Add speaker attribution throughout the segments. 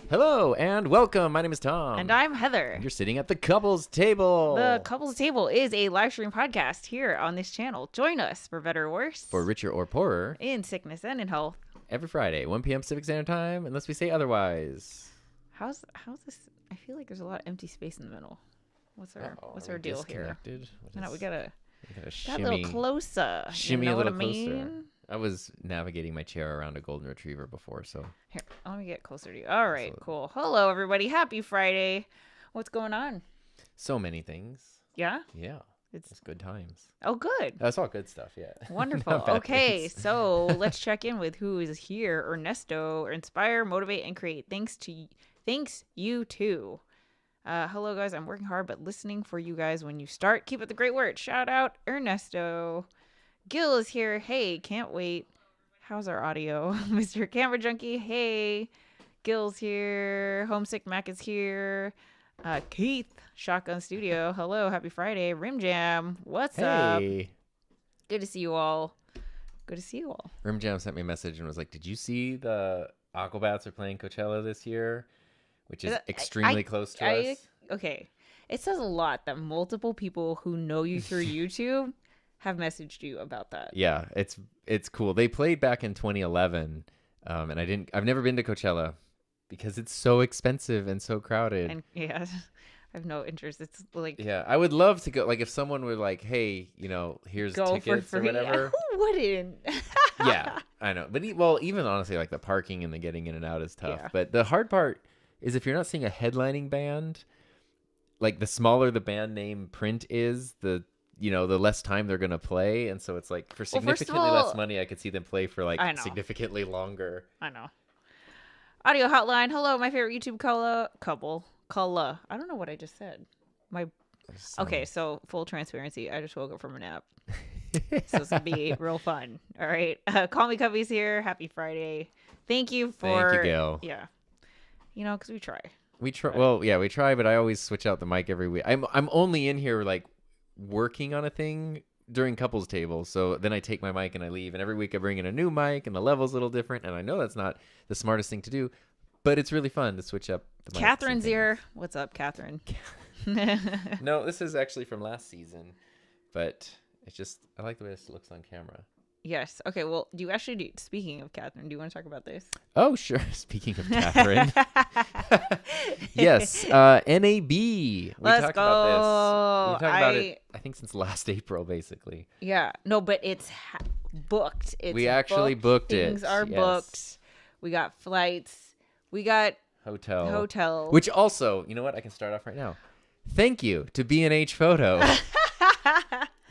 Speaker 1: Hello and welcome. My name is Tom.
Speaker 2: And I'm Heather.
Speaker 1: You're sitting at the Couples Table.
Speaker 2: The Couples Table is a live stream podcast here on this channel. Join us for better or worse.
Speaker 1: For richer or poorer.
Speaker 2: In sickness and in health.
Speaker 1: Every Friday, 1 p.m. Pacific Standard Time, unless we say otherwise.
Speaker 2: How's this? I feel like there's a lot of empty space in the middle. What's our deal here? No, we gotta
Speaker 1: shimmy,
Speaker 2: a little closer.
Speaker 1: Shimmy a little closer.
Speaker 2: Mean?
Speaker 1: I was navigating my chair around a golden retriever before, so.
Speaker 2: Here, let me get closer to you. All right, cool. Hello, everybody. Happy Friday. What's going on?
Speaker 1: So many things.
Speaker 2: Yeah?
Speaker 1: Yeah. It's good times.
Speaker 2: Oh, good.
Speaker 1: That's all good stuff, yeah.
Speaker 2: Wonderful. Okay, so let's check in with who is here. Ernesto, or inspire, motivate, and create. Thanks you too. Hello, guys. I'm working hard, but listening for you guys when you start. Keep up the great work. Shout out, Ernesto. Gil is here. Hey, can't wait. How's our audio? Mr. Camera Junkie. Hey. Gil's here. Homesick Mac is here. Keith, Shotgun Studio. Hello. Happy Friday. Rim Jam. What's up? Good to see you all.
Speaker 1: Rim Jam sent me a message and was like, did you see the Aquabats are playing Coachella this year? Which is extremely close to us.
Speaker 2: Okay. It says a lot that multiple people who know you through YouTube have messaged you about that.
Speaker 1: Yeah, it's cool. They played back in 2011, and I've never been to Coachella because it's so expensive and so crowded.
Speaker 2: And yeah, I have no interest. It's like,
Speaker 1: yeah, I would love to go. Like if someone were like, hey, here's tickets or whatever.
Speaker 2: Who wouldn't?
Speaker 1: Yeah, I know. But even honestly, like the parking and the getting in and out is tough. Yeah. But the hard part is if you're not seeing a headlining band, like the smaller the band name print is, the less time they're going to play. And so it's like for significantly less money, I could see them play for like significantly longer.
Speaker 2: I know. Audio hotline. Hello, my favorite YouTube couple. I don't know what I just said. Okay, so full transparency. I just woke up from a nap. So this will be real fun. All right. Call Me Cubby's here. Happy Friday. Thank you,
Speaker 1: Gail.
Speaker 2: Yeah. Because we try.
Speaker 1: We try. Well, yeah, we try, but I always switch out the mic every week. I'm only in here like working on a thing during Couples Table, so then I take my mic and I leave, and every week I bring in a new mic and the level's a little different, and I know that's not the smartest thing to do, but it's really fun to switch up the mic.
Speaker 2: Catherine's here. What's up, Catherine?
Speaker 1: No, this is actually from last season, but it's just I like the way this looks on camera.
Speaker 2: Yes. Okay. Well, speaking of Catherine, do you want to talk about this?
Speaker 1: Oh, sure. Speaking of Catherine. Yes. NAB.
Speaker 2: Let's go.
Speaker 1: About this. We talked about it, I think, since last April, basically.
Speaker 2: Yeah. No, but it's booked.
Speaker 1: We actually booked it.
Speaker 2: Things are booked. We got flights. We got Hotel.
Speaker 1: Which also, you know what? I can start off right now. Thank you to B&H Photo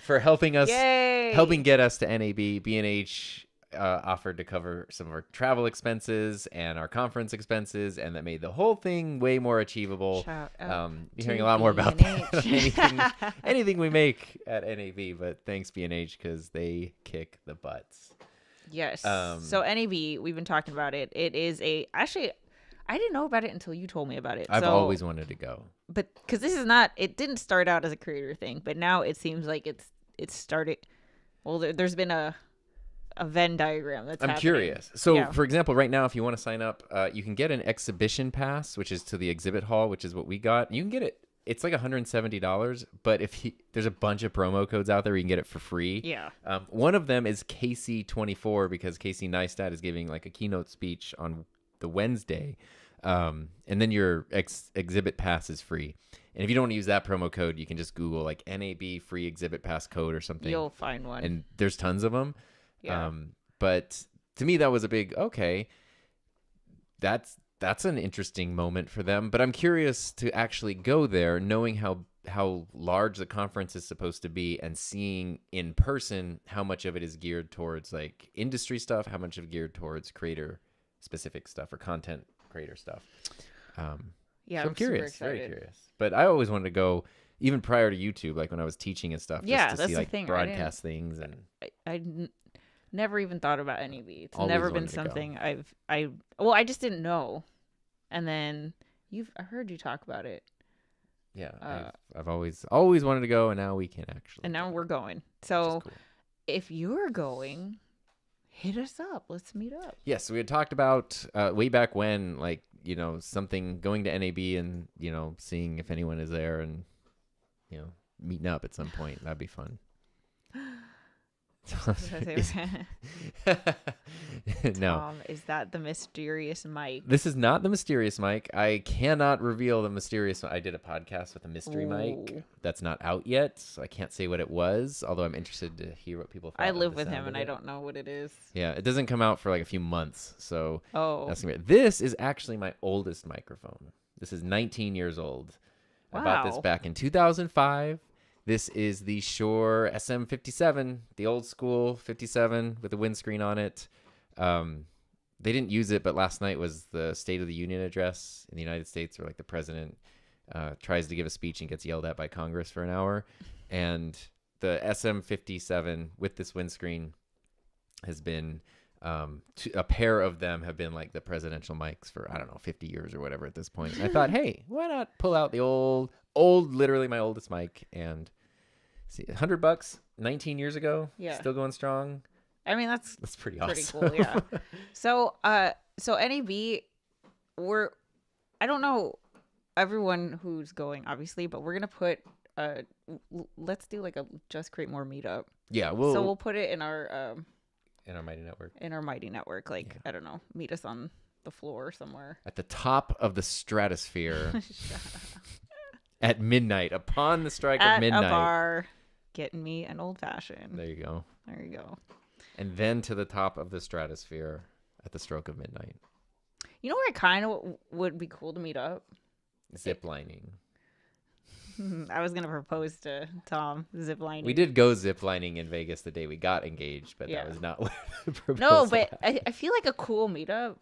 Speaker 1: for helping get us to NAB. B&H offered to cover some of our travel expenses and our conference expenses, and that made the whole thing way more achievable.
Speaker 2: Shout out
Speaker 1: you're hearing a lot more about that. anything we make at NAB, but thanks B&H because they kick the butts.
Speaker 2: Yes. So NAB, we've been talking about it. It is actually, I didn't know about it until you told me about it.
Speaker 1: I've always wanted to go.
Speaker 2: But because it didn't start out as a creator thing, but now it seems like it's started. Well, there's been a Venn diagram that's happening.
Speaker 1: Curious. So, for example, right now, if you want to sign up, you can get an exhibition pass, which is to the exhibit hall, which is what we got. You can get it. It's like $170, but there's a bunch of promo codes out there, you can get it for free.
Speaker 2: Yeah.
Speaker 1: One of them is KC24 because Casey Neistat is giving like a keynote speech on the Wednesday, and then your exhibit pass is free. And if you don't want to use that promo code, you can just Google like NAB free exhibit pass code or something.
Speaker 2: You'll find one.
Speaker 1: And there's tons of them.
Speaker 2: Yeah.
Speaker 1: But to me, that was a big, okay, that's an interesting moment for them. But I'm curious to actually go there, knowing how large the conference is supposed to be and seeing in person how much of it is geared towards like industry stuff, how much of it geared towards creator specific stuff or content creator stuff.
Speaker 2: Yeah,
Speaker 1: so I'm curious, very curious. But I always wanted to go even prior to YouTube, like when I was teaching and stuff, just to see like broadcast things. And
Speaker 2: I never even thought about NAB. It's
Speaker 1: always
Speaker 2: never been something I just didn't know. And then I heard you talk about it.
Speaker 1: Yeah, I've always wanted to go, and now we can actually.
Speaker 2: And now we're going. So if you're going, hit us up. Let's meet up.
Speaker 1: Yes, we had talked about way back when, like, you know, something going to NAB and, you know, seeing if anyone is there and, you know, meeting up at some point. That'd be fun. No.
Speaker 2: Tom, is that the mysterious mic?
Speaker 1: This is not the mysterious mic. I cannot reveal the mysterious. I did a podcast with a mystery mic that's not out yet, so I can't say what it was, although I'm interested to hear what people thought.
Speaker 2: I live with him and I don't know what it is.
Speaker 1: Yeah, it doesn't come out for like a few months, so
Speaker 2: that's
Speaker 1: gonna be it. This is actually my oldest microphone. This is 19 years old.
Speaker 2: Wow.
Speaker 1: I bought this back in 2005. This is the Shure SM57, the old school 57 with a windscreen on it. They didn't use it, but last night was the State of the Union address in the United States, where like the president tries to give a speech and gets yelled at by Congress for an hour. And the SM57 with this windscreen has been, a pair of them have been like the presidential mics for, I don't know, 50 years or whatever at this point. And I thought, hey, why not pull out the old, literally my oldest mic, and see, $100, 19 years ago, still going strong.
Speaker 2: I mean, that's
Speaker 1: pretty awesome.
Speaker 2: Pretty cool, yeah. So NAB, I don't know everyone who's going, obviously, but we're gonna put let's do like a Just Create More meetup.
Speaker 1: Yeah,
Speaker 2: we'll put it in our
Speaker 1: Mighty Network.
Speaker 2: In our Mighty Network, like I don't know, meet us on the floor somewhere
Speaker 1: at the top of the stratosphere. At midnight, upon the strike of midnight.
Speaker 2: At a bar, getting me an old fashioned.
Speaker 1: There you go.
Speaker 2: There you go.
Speaker 1: And then to the top of the stratosphere at the stroke of midnight.
Speaker 2: You know where it kind of would be cool to meet up?
Speaker 1: Zip lining.
Speaker 2: I was going to propose to Tom zip lining.
Speaker 1: We did go zip lining in Vegas the day we got engaged, but that was not where the proposal
Speaker 2: No, but I feel like a cool meetup.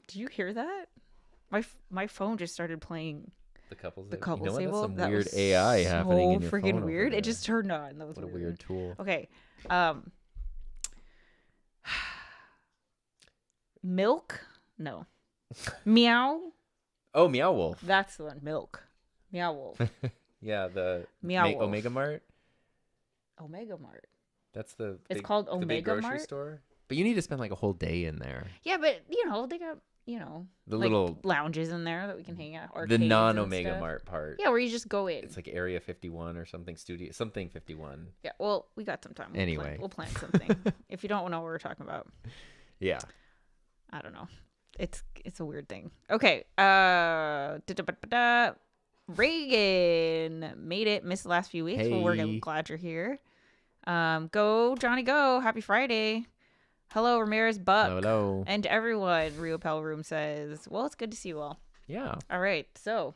Speaker 2: Do you hear that? My phone just started playing the couples table.
Speaker 1: That's some weird AI happening in your phone.
Speaker 2: Freaking weird. It just turned on. That was
Speaker 1: what a weird tool.
Speaker 2: Okay. Milk? No. Meow?
Speaker 1: Oh, Meow Wolf.
Speaker 2: That's the one. Milk. Meow Wolf.
Speaker 1: Yeah, the
Speaker 2: Meow Wolf.
Speaker 1: Omega Mart.
Speaker 2: Omega Mart.
Speaker 1: That's the
Speaker 2: It's called Omega
Speaker 1: the big grocery
Speaker 2: Mart
Speaker 1: store. But you need to spend like a whole day in there.
Speaker 2: Yeah, but they got the like
Speaker 1: little
Speaker 2: lounges in there that we can hang out.
Speaker 1: The non-Omega Mart part.
Speaker 2: Yeah, where you just go in.
Speaker 1: It's like Area 51 or something 51.
Speaker 2: Yeah, well, we got some time. We'll plan something. If you don't know what we're talking about.
Speaker 1: Yeah.
Speaker 2: I don't know. It's a weird thing. Okay. Reagan made it. Missed the last few weeks.
Speaker 1: Hey.
Speaker 2: Well, we're glad you're here. Go Johnny, go! Happy Friday. Hello, Ramirez Buck.
Speaker 1: Hello.
Speaker 2: And everyone, Rio Pal Room says, well, it's good to see you all.
Speaker 1: Yeah.
Speaker 2: All right. So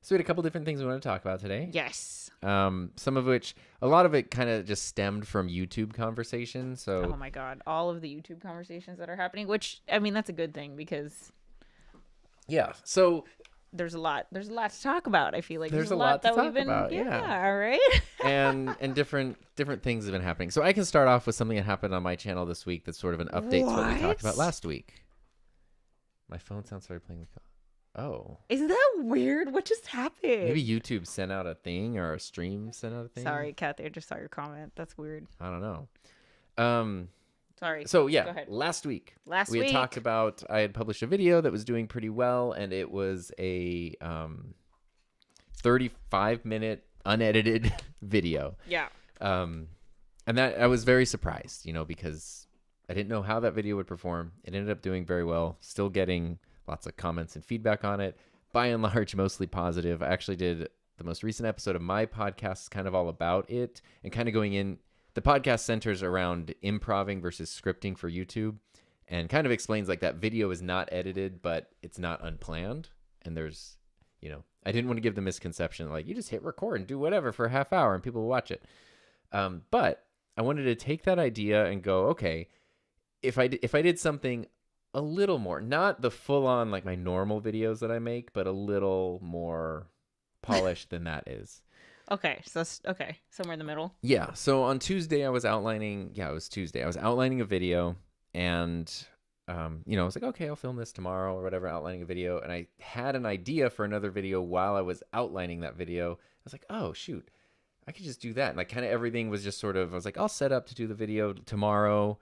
Speaker 1: we had a couple different things we want to talk about today.
Speaker 2: Yes.
Speaker 1: Some of which, a lot of it kind of just stemmed from YouTube conversations. So,
Speaker 2: oh my God, all of the YouTube conversations that are happening, which, I mean, that's a good thing because
Speaker 1: yeah. So
Speaker 2: there's a lot to talk about. I feel like
Speaker 1: there's a lot to
Speaker 2: that
Speaker 1: talk about.
Speaker 2: Yeah. All right.
Speaker 1: and different things have been happening. So I can start off with something that happened on my channel this week. That's sort of an update to what we talked about last week. My phone sound started playing the call. Oh.
Speaker 2: Isn't that weird? What just happened?
Speaker 1: Maybe YouTube sent out a thing or a stream sent out a thing.
Speaker 2: Sorry, Kathy. I just saw your comment. That's weird.
Speaker 1: I don't know.
Speaker 2: Sorry.
Speaker 1: So
Speaker 2: Go
Speaker 1: yeah,
Speaker 2: ahead.
Speaker 1: last week
Speaker 2: we
Speaker 1: had talked about, I had published a video that was doing pretty well, and it was a 35-minute unedited video.
Speaker 2: Yeah.
Speaker 1: And that I was very surprised, because I didn't know how that video would perform. It ended up doing very well, still getting lots of comments and feedback on it. By and large, mostly positive. I actually did the most recent episode of my podcast kind of all about it and kind of going in. The podcast centers around improving versus scripting for YouTube and kind of explains like that video is not edited, but it's not unplanned. And there's, I didn't want to give the misconception like you just hit record and do whatever for a half hour and people will watch it. But I wanted to take that idea and go, okay, if I did something a little more, not the full on like my normal videos that I make, but a little more polished than that is.
Speaker 2: Okay, so that's okay, somewhere in the middle.
Speaker 1: Yeah. So on Tuesday, I was outlining. Yeah, it was Tuesday. I was outlining a video, and I was like, okay, I'll film this tomorrow or whatever, outlining a video. And I had an idea for another video while I was outlining that video. I was like, oh shoot, I could just do that. And like kind of everything was just sort of, I was like, I'll set up to do the video tomorrow.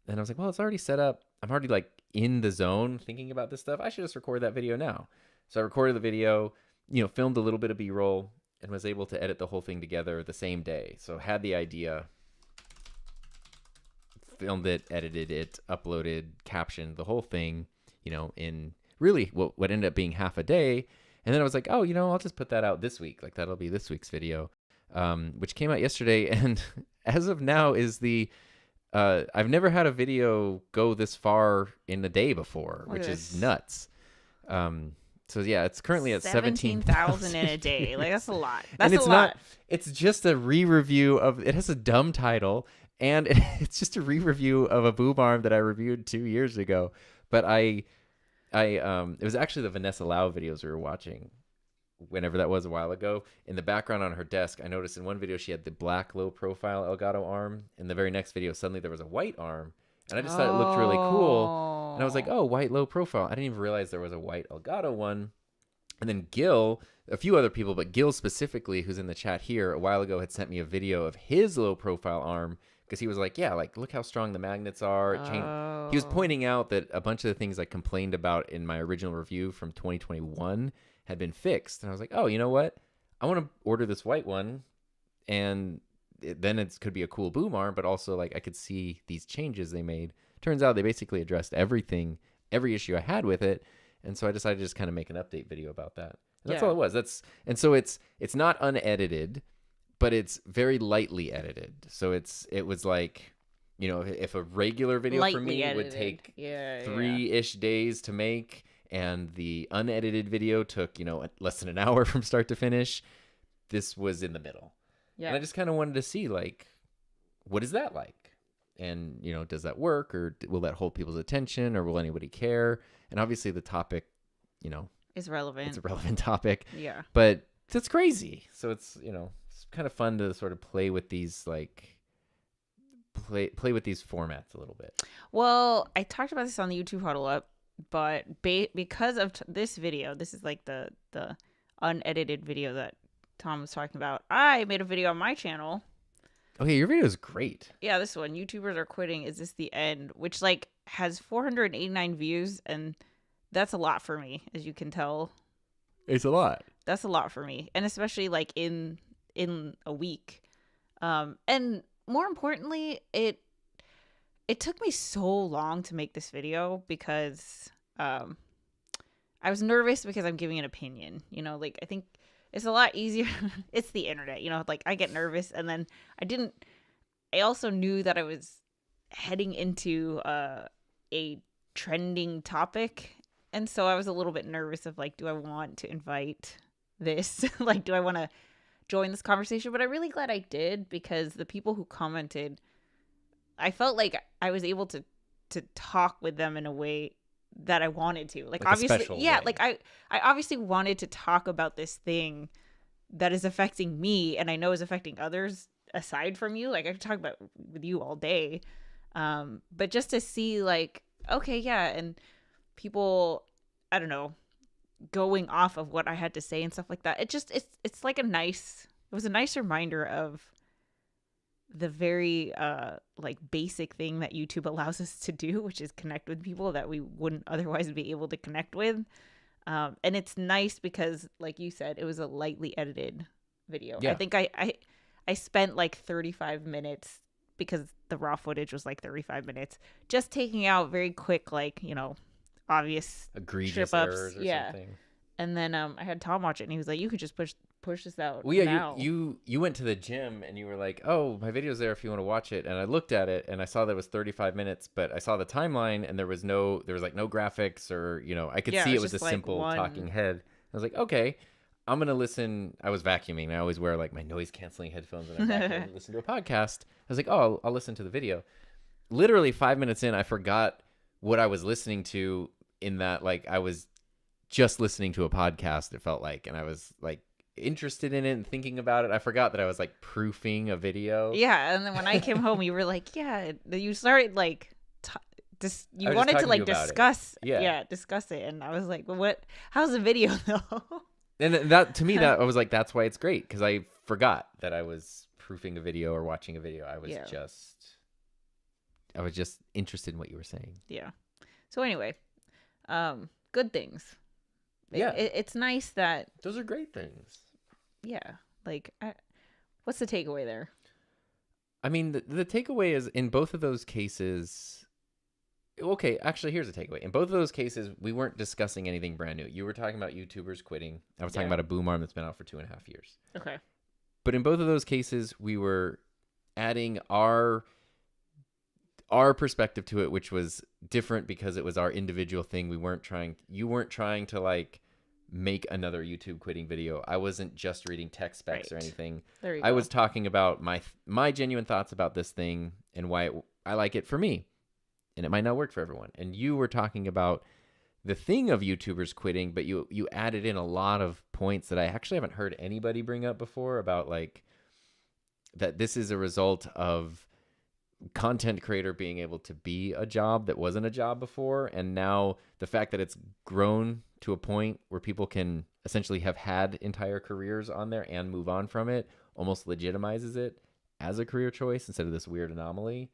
Speaker 1: And I was like, well, it's already set up. I'm already like in the zone thinking about this stuff. I should just record that video now. So I recorded the video, filmed a little bit of B-roll, and was able to edit the whole thing together the same day. So had the idea, filmed it, edited it, uploaded, captioned the whole thing, in really what ended up being half a day. And then I was like, oh, I'll just put that out this week. Like that'll be this week's video, which came out yesterday. And as of now is I've never had a video go this far in a day before, which is nuts. So yeah, it's currently at 17,000
Speaker 2: in a day. Like that's a lot.
Speaker 1: And it's not. It's just a re-review of. It has a dumb title, and it's just a re-review of a boob arm that I reviewed 2 years ago. But it was actually the Vanessa Lau videos we were watching, whenever that was a while ago. In the background on her desk, I noticed in one video she had the black low-profile Elgato arm. In the very next video, suddenly there was a white arm. And I just thought it looked really cool. And I was like, oh, white low profile. I didn't even realize there was a white Elgato one. And then Gil, a few other people, but Gil specifically, who's in the chat here, a while ago had sent me a video of his low profile arm because he was like, yeah, like look how strong the magnets are. He was pointing out that a bunch of the things I complained about in my original review from 2021 had been fixed. And I was like, oh, you know what? I want to order this white one. And then it could be a cool boom arm, but also like I could see these changes they made. Turns out they basically addressed every issue I had with it, and so I decided to just kind of make an update video about that. And that's all it was. So it's not unedited, but it's very lightly edited. So it was like, if a regular video lightly for me edited would take 3-ish days to make, and the unedited video took less than an hour from start to finish, this was in the middle. Yeah. And I just kind of wanted to see, like, what is that like? And, does that work? Or will that hold people's attention? Or will anybody care? And obviously the topic,
Speaker 2: is relevant.
Speaker 1: It's a relevant topic.
Speaker 2: Yeah.
Speaker 1: But it's crazy. So it's, it's kind of fun to sort of play with these, like, play with these formats a little bit.
Speaker 2: Well, I talked about this on the YouTube Huddle Up, but because of this video, this is like the unedited video that Tom was talking about. I made a video on my channel.
Speaker 1: Okay, your video is great.
Speaker 2: Yeah, this one, YouTubers Are Quitting. Is This the End? Which like has 489 views, and that's a lot for me, as you can tell.
Speaker 1: It's a lot.
Speaker 2: That's a lot for me, and especially like in a week. And more importantly, it took me so long to make this video because I was nervous because I'm giving an opinion. Like I think it's a lot easier. It's the internet, like I get nervous, and then I also knew that I was heading into a trending topic. And so I was a little bit nervous of like, do I want to invite this? Like, do I want to join this conversation? But I'm really glad I did, because the people who commented, I felt like I was able to talk with them in a way that I wanted to. Like obviously, yeah, way. Like I obviously wanted to talk about this thing that is affecting me and I know is affecting others aside from you. Like I could talk about with you all day. But just to see like, okay, yeah, and people, I don't know, going off of what I had to say and stuff like that. It's like it was a nice reminder of the very like basic thing that YouTube allows us to do, which is connect with people that we wouldn't otherwise be able to connect with. And it's nice because, like you said, it was a lightly edited video. Yeah. I think I spent like 35 minutes, because the raw footage was like 35 minutes, just taking out very quick, like, you know, obvious
Speaker 1: egregious
Speaker 2: trip ups.
Speaker 1: Errors or something.
Speaker 2: And then I had Tom watch it, and he was like, "You could just push this out."
Speaker 1: Well, yeah,
Speaker 2: now.
Speaker 1: you went to the gym, and you were like, "Oh, my video's there if you want to watch it." And I looked at it, and I saw that it was 35 minutes, but I saw the timeline, and there was like no graphics, or you know, I could see it was a simple talking head. I was like, okay, I'm gonna listen. I was vacuuming. I always wear like my noise canceling headphones when I'm vacuuming and listen to a podcast. I was like, oh, I'll listen to the video. Literally 5 minutes in, I forgot what I was listening to. In that, like, I was just listening to a podcast, it felt like, and I was like interested in it and thinking about it. I forgot that I was like proofing a video.
Speaker 2: Yeah, and then when I came home, you were like, yeah, you started like you wanted to like discuss discuss it, and I was like, well, how's the video though?
Speaker 1: And that, to me, that I was like, that's why it's great, because I forgot that I was proofing a video or watching a video. I was just interested in what you were saying.
Speaker 2: Yeah. So anyway, good things.
Speaker 1: Yeah,
Speaker 2: it's nice that
Speaker 1: those are great things.
Speaker 2: Yeah, like, what's the takeaway there?
Speaker 1: I mean, the takeaway is, in both of those cases. Okay, actually, here's the takeaway. In both of those cases, we weren't discussing anything brand new. You were talking about YouTubers quitting. I was talking about a boom arm that's been out for 2.5 years.
Speaker 2: Okay.
Speaker 1: But in both of those cases, we were adding our perspective to it, which was different because it was our individual thing. You weren't trying to like make another YouTube quitting video. I wasn't just reading tech specs or anything.
Speaker 2: There you
Speaker 1: I
Speaker 2: go.
Speaker 1: was talking about my genuine thoughts about this thing and why I like it for me. And it might not work for everyone. And you were talking about the thing of YouTubers quitting, but you added in a lot of points that I actually haven't heard anybody bring up before, about like that this is a result of content creator being able to be a job that wasn't a job before. And now the fact that it's grown to a point where people can essentially have had entire careers on there and move on from it almost legitimizes it as a career choice instead of this weird anomaly.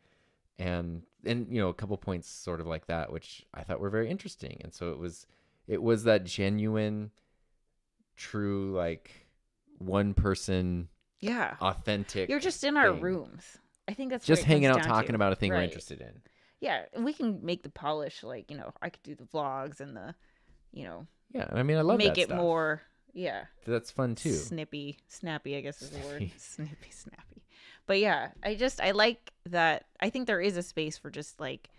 Speaker 1: And you know, a couple points sort of like that, which I thought were very interesting. And so it was that genuine, true, like one person, authentic.
Speaker 2: You're just in our rooms. I think that's
Speaker 1: just hanging out talking about a thing we're interested in.
Speaker 2: Yeah, and we can make the polish, like, you know, I could do the vlogs and the, you know.
Speaker 1: Yeah, I mean, I love
Speaker 2: make
Speaker 1: that
Speaker 2: it
Speaker 1: stuff.
Speaker 2: More. Yeah.
Speaker 1: That's fun too.
Speaker 2: Snappy, I guess is the word. Snappy. But yeah, I like that. I think there is a space for just like,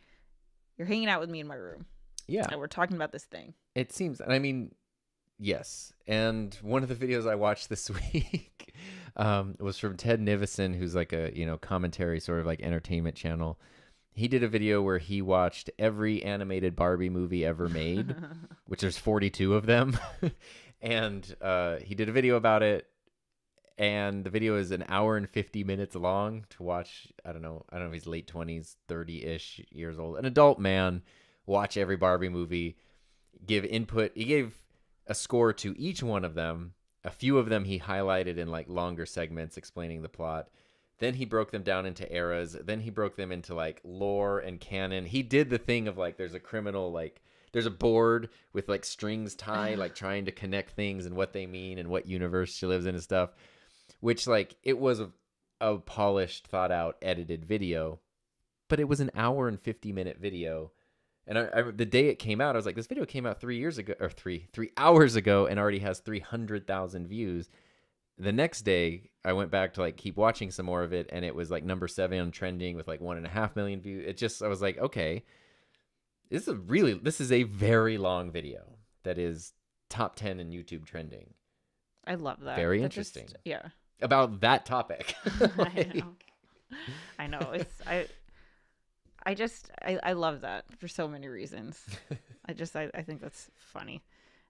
Speaker 2: you're hanging out with me in my room.
Speaker 1: Yeah.
Speaker 2: And we're talking about this thing.
Speaker 1: It seems, and I mean, yes. And one of the videos I watched this week was from Ted Nivison, who's like a, you know, commentary sort of like entertainment channel. He did a video where he watched every animated Barbie movie ever made, which there's 42 of them. And he did a video about it. And the video is an hour and 50 minutes long to watch. I don't know if he's late 20s, 30-ish years old. An adult man, watch every Barbie movie, give input. He gave a score to each one of them. A few of them he highlighted in like longer segments explaining the plot. Then he broke them down into eras. Then he broke them into like lore and canon. He did the thing of like, there's a criminal, like there's a board with like strings tied, like trying to connect things and what they mean and what universe she lives in and stuff. Which, like, it was a polished, thought out, edited video, but it was an hour and 50-minute video. And the day it came out, I was like, this video came out 3 years ago, or 3 hours ago, and already has 300,000 views. the next day I went back to like keep watching some more of it, and it was like number 7 on trending with like 1.5 million views. I was like, okay, this is a very long video that is top 10 in YouTube trending.
Speaker 2: I love that.
Speaker 1: Very interesting.
Speaker 2: Yeah.
Speaker 1: About that topic.
Speaker 2: I know. I love that for so many reasons. I think that's funny.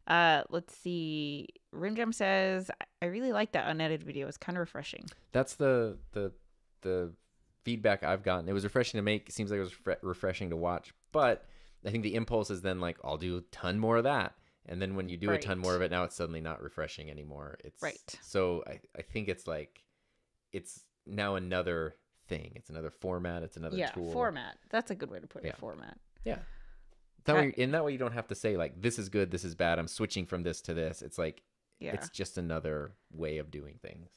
Speaker 2: Let's see. Rimjam says, I really like that unedited video. It's kind of refreshing.
Speaker 1: That's the feedback I've gotten. It was refreshing to make. It seems like it was refreshing to watch. But I think the impulse is then like, I'll do a ton more of that. And then when you do a ton more of it, now it's suddenly not refreshing anymore. It's
Speaker 2: right.
Speaker 1: So I think it's like, it's now another thing. It's another format. It's another tool.
Speaker 2: Yeah, format. That's a good way to put it. Format.
Speaker 1: Yeah. That way you don't have to say like, this is good, this is bad, I'm switching from this to this. It's like, it's just another way of doing things.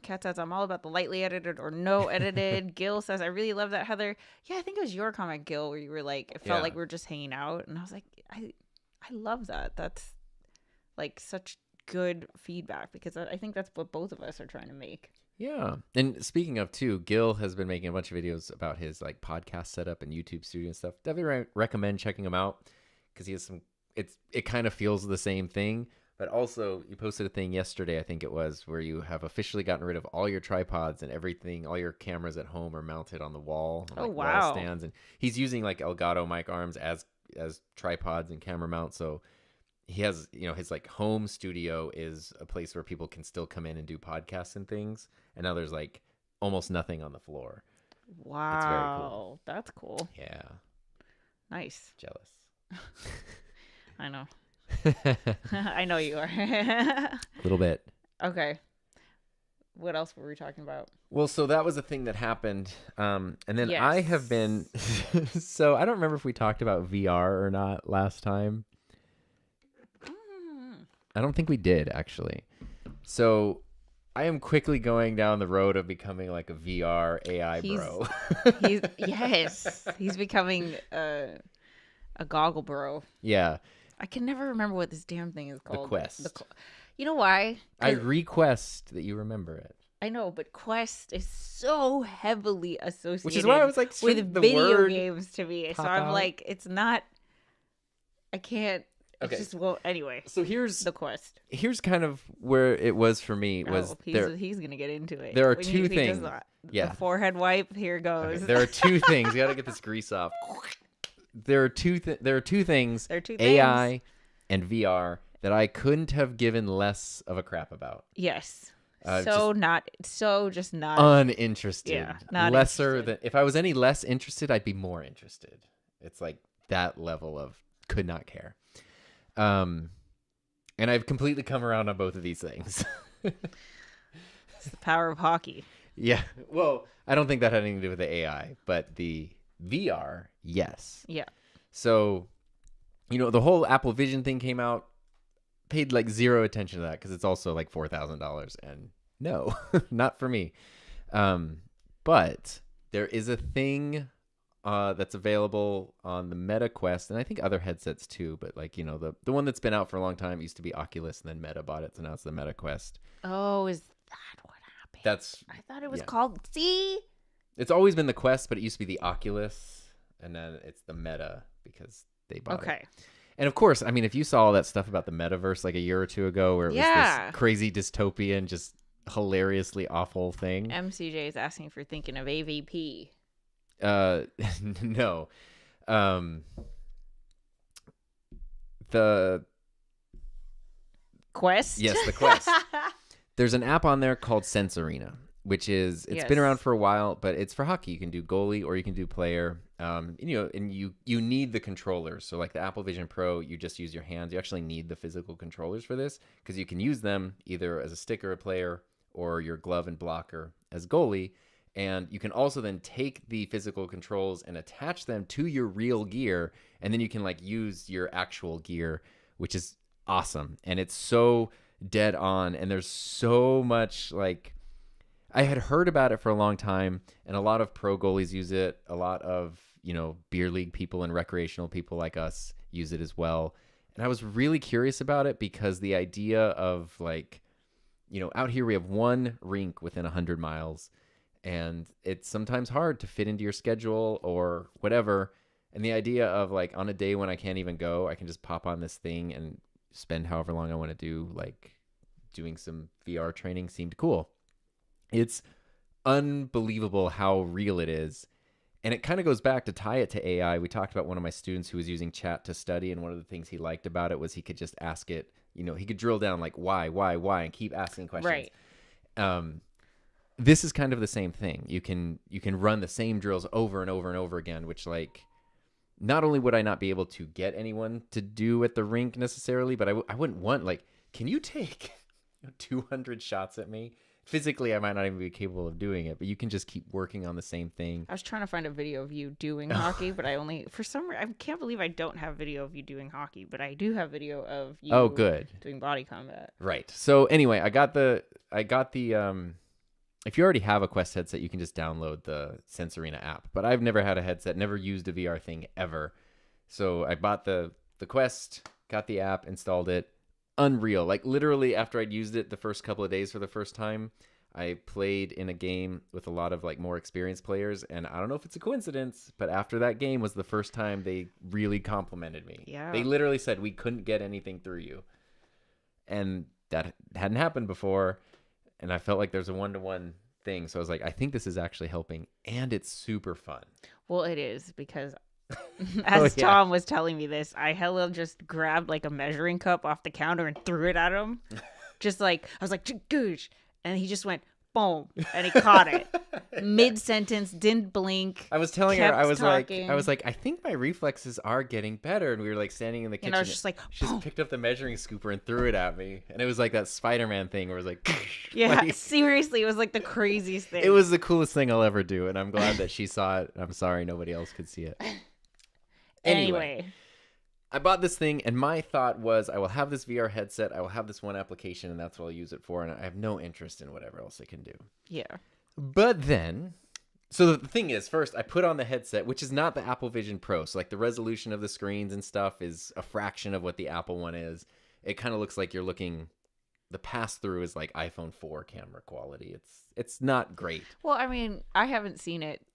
Speaker 2: Kat says, I'm all about the lightly edited or no edited. Gil says, I really love that, Heather. Yeah, I think it was your comment, Gil, where you were like, it felt like we were just hanging out. And I was like, I love that. That's like such good feedback, because I think that's what both of us are trying to make.
Speaker 1: Yeah. And speaking of too, Gil has been making a bunch of videos about his like podcast setup and YouTube studio and stuff. Definitely recommend checking him out, because he has it kind of feels the same thing. But also, you posted a thing yesterday, I think it was, where you have officially gotten rid of all your tripods and everything. All your cameras at home are mounted on the wall.
Speaker 2: Oh, wow.
Speaker 1: Wall stands. And he's using like Elgato mic arms as tripods and camera mounts. So he has, his like home studio is a place where people can still come in and do podcasts and things. And now there's like almost nothing on the floor.
Speaker 2: Wow.
Speaker 1: It's very cool.
Speaker 2: That's cool.
Speaker 1: Yeah.
Speaker 2: Nice.
Speaker 1: Jealous.
Speaker 2: I know. I know you are.
Speaker 1: A little bit.
Speaker 2: Okay. What else were we talking about?
Speaker 1: Well, so that was a thing that happened. And then I have been... So I don't remember if we talked about VR or not last time. I don't think we did, actually. So I am quickly going down the road of becoming like a VR AI bro.
Speaker 2: He's becoming a goggle bro.
Speaker 1: Yeah.
Speaker 2: I can never remember what this damn thing is called.
Speaker 1: The Quest.
Speaker 2: You know why?
Speaker 1: I request that you remember it.
Speaker 2: I know, but Quest is so heavily associated,
Speaker 1: which is why I was like,
Speaker 2: with video games to me. So I'm like, it's not. I can't.
Speaker 1: Okay.
Speaker 2: Just won't. Anyway.
Speaker 1: So here's
Speaker 2: the Quest.
Speaker 1: Here's kind of where it was for me.
Speaker 2: He's gonna get into it.
Speaker 1: There are two things.
Speaker 2: The forehead wipe. Here goes.
Speaker 1: Okay. There are two things. You got to get this grease off. There are two things. AI and VR that I couldn't have given less of a crap about.
Speaker 2: Yes. Just not
Speaker 1: uninterested.
Speaker 2: Yeah. Not
Speaker 1: lesser
Speaker 2: interested.
Speaker 1: than if I was any less interested, I'd be more interested. It's like that level of could not care. And I've completely come around on both of these things.
Speaker 2: It's the power of hockey.
Speaker 1: Yeah. Well, I don't think that had anything to do with the AI, but the VR, yes.
Speaker 2: Yeah.
Speaker 1: So, the whole Apple Vision thing came out, paid like zero attention to that because it's also like $4,000, and no, not for me. But there is a thing that's available on the Meta Quest, and I think other headsets too, but like, the one that's been out for a long time used to be Oculus, and then Meta bought it, so now it's the Meta Quest.
Speaker 2: Oh, is that what happened? I thought it was called,
Speaker 1: it's always been the Quest, but it used to be the Oculus, and then it's the Meta because they bought it. And of course, I mean, if you saw all that stuff about the metaverse like a year or two ago, where it was this crazy dystopian, just hilariously awful thing.
Speaker 2: MCJ is asking for thinking of AVP.
Speaker 1: No. The
Speaker 2: Quest?
Speaker 1: Yes, the Quest. There's an app on there called Sense Arena, which is, it's been around for a while, but it's for hockey. You can do goalie or you can do player. And you need the controllers. So like the Apple Vision Pro, you just use your hands. You actually need the physical controllers for this because you can use them either as a stick or a player, or your glove and blocker as goalie. And you can also then take the physical controls and attach them to your real gear. And then you can like use your actual gear, which is awesome. And it's so dead on. And there's so much like, I had heard about it for a long time, and a lot of pro goalies use it. A lot of, beer league people and recreational people like us use it as well. And I was really curious about it because the idea of like, out here we have one rink within 100 miles, and it's sometimes hard to fit into your schedule or whatever. And the idea of like on a day when I can't even go, I can just pop on this thing and spend however long I want to do, like doing some VR training seemed cool. It's unbelievable how real it is. And it kind of goes back to tie it to AI. We talked about one of my students who was using chat to study. And one of the things he liked about it was he could just ask it, he could drill down like why, and keep asking questions.
Speaker 2: Right.
Speaker 1: This is kind of the same thing. You can run the same drills over and over and over again, which like, not only would I not be able to get anyone to do at the rink necessarily, but I wouldn't want, like, can you take 200 shots at me? Physically, I might not even be capable of doing it, but you can just keep working on the same thing.
Speaker 2: I was trying to find a video of you doing hockey, but for some reason, I can't believe I don't have video of you doing hockey, but I do have video of you doing body combat.
Speaker 1: Right. So anyway, I got the if you already have a Quest headset, you can just download the Sense Arena app. But I've never had a headset, never used a VR thing ever. So I bought the Quest, got the app, installed it. Unreal. Like literally after I'd used it the first couple of days for the first time, I played in a game with a lot of like more experienced players. And I don't know if it's a coincidence, but after that game was the first time they really complimented me.
Speaker 2: Yeah.
Speaker 1: They literally said, we couldn't get anything through you. And that hadn't happened before. And I felt like there's a one-to-one thing. So I was like, I think this is actually helping. And it's super fun.
Speaker 2: Well, it is because as Tom was telling me this, I just grabbed like a measuring cup off the counter and threw it at him. Just like, I was like, goosh. And he just went, boom. And he caught it. Mid-sentence, didn't blink.
Speaker 1: I was telling her, I was like, I think my reflexes are getting better. And we were like standing in the kitchen.
Speaker 2: And I was just like,
Speaker 1: she just picked up the measuring scooper and threw it at me. And it was like that Spider-Man thing where it was like,
Speaker 2: yeah, like, seriously, it was like the craziest thing.
Speaker 1: It was the coolest thing I'll ever do. And I'm glad that she saw it. I'm sorry nobody else could see it. Anyway, I bought this thing, and my thought was, I will have this VR headset, I will have this one application, and that's what I'll use it for, and I have no interest in whatever else it can do.
Speaker 2: Yeah.
Speaker 1: But then, so the thing is, first, I put on the headset, which is not the Apple Vision Pro, so like the resolution of the screens and stuff is a fraction of what the Apple one is. It kind of looks like you're looking, the pass-through is like iPhone 4 camera quality. It's not great.
Speaker 2: Well, I mean, I haven't seen it.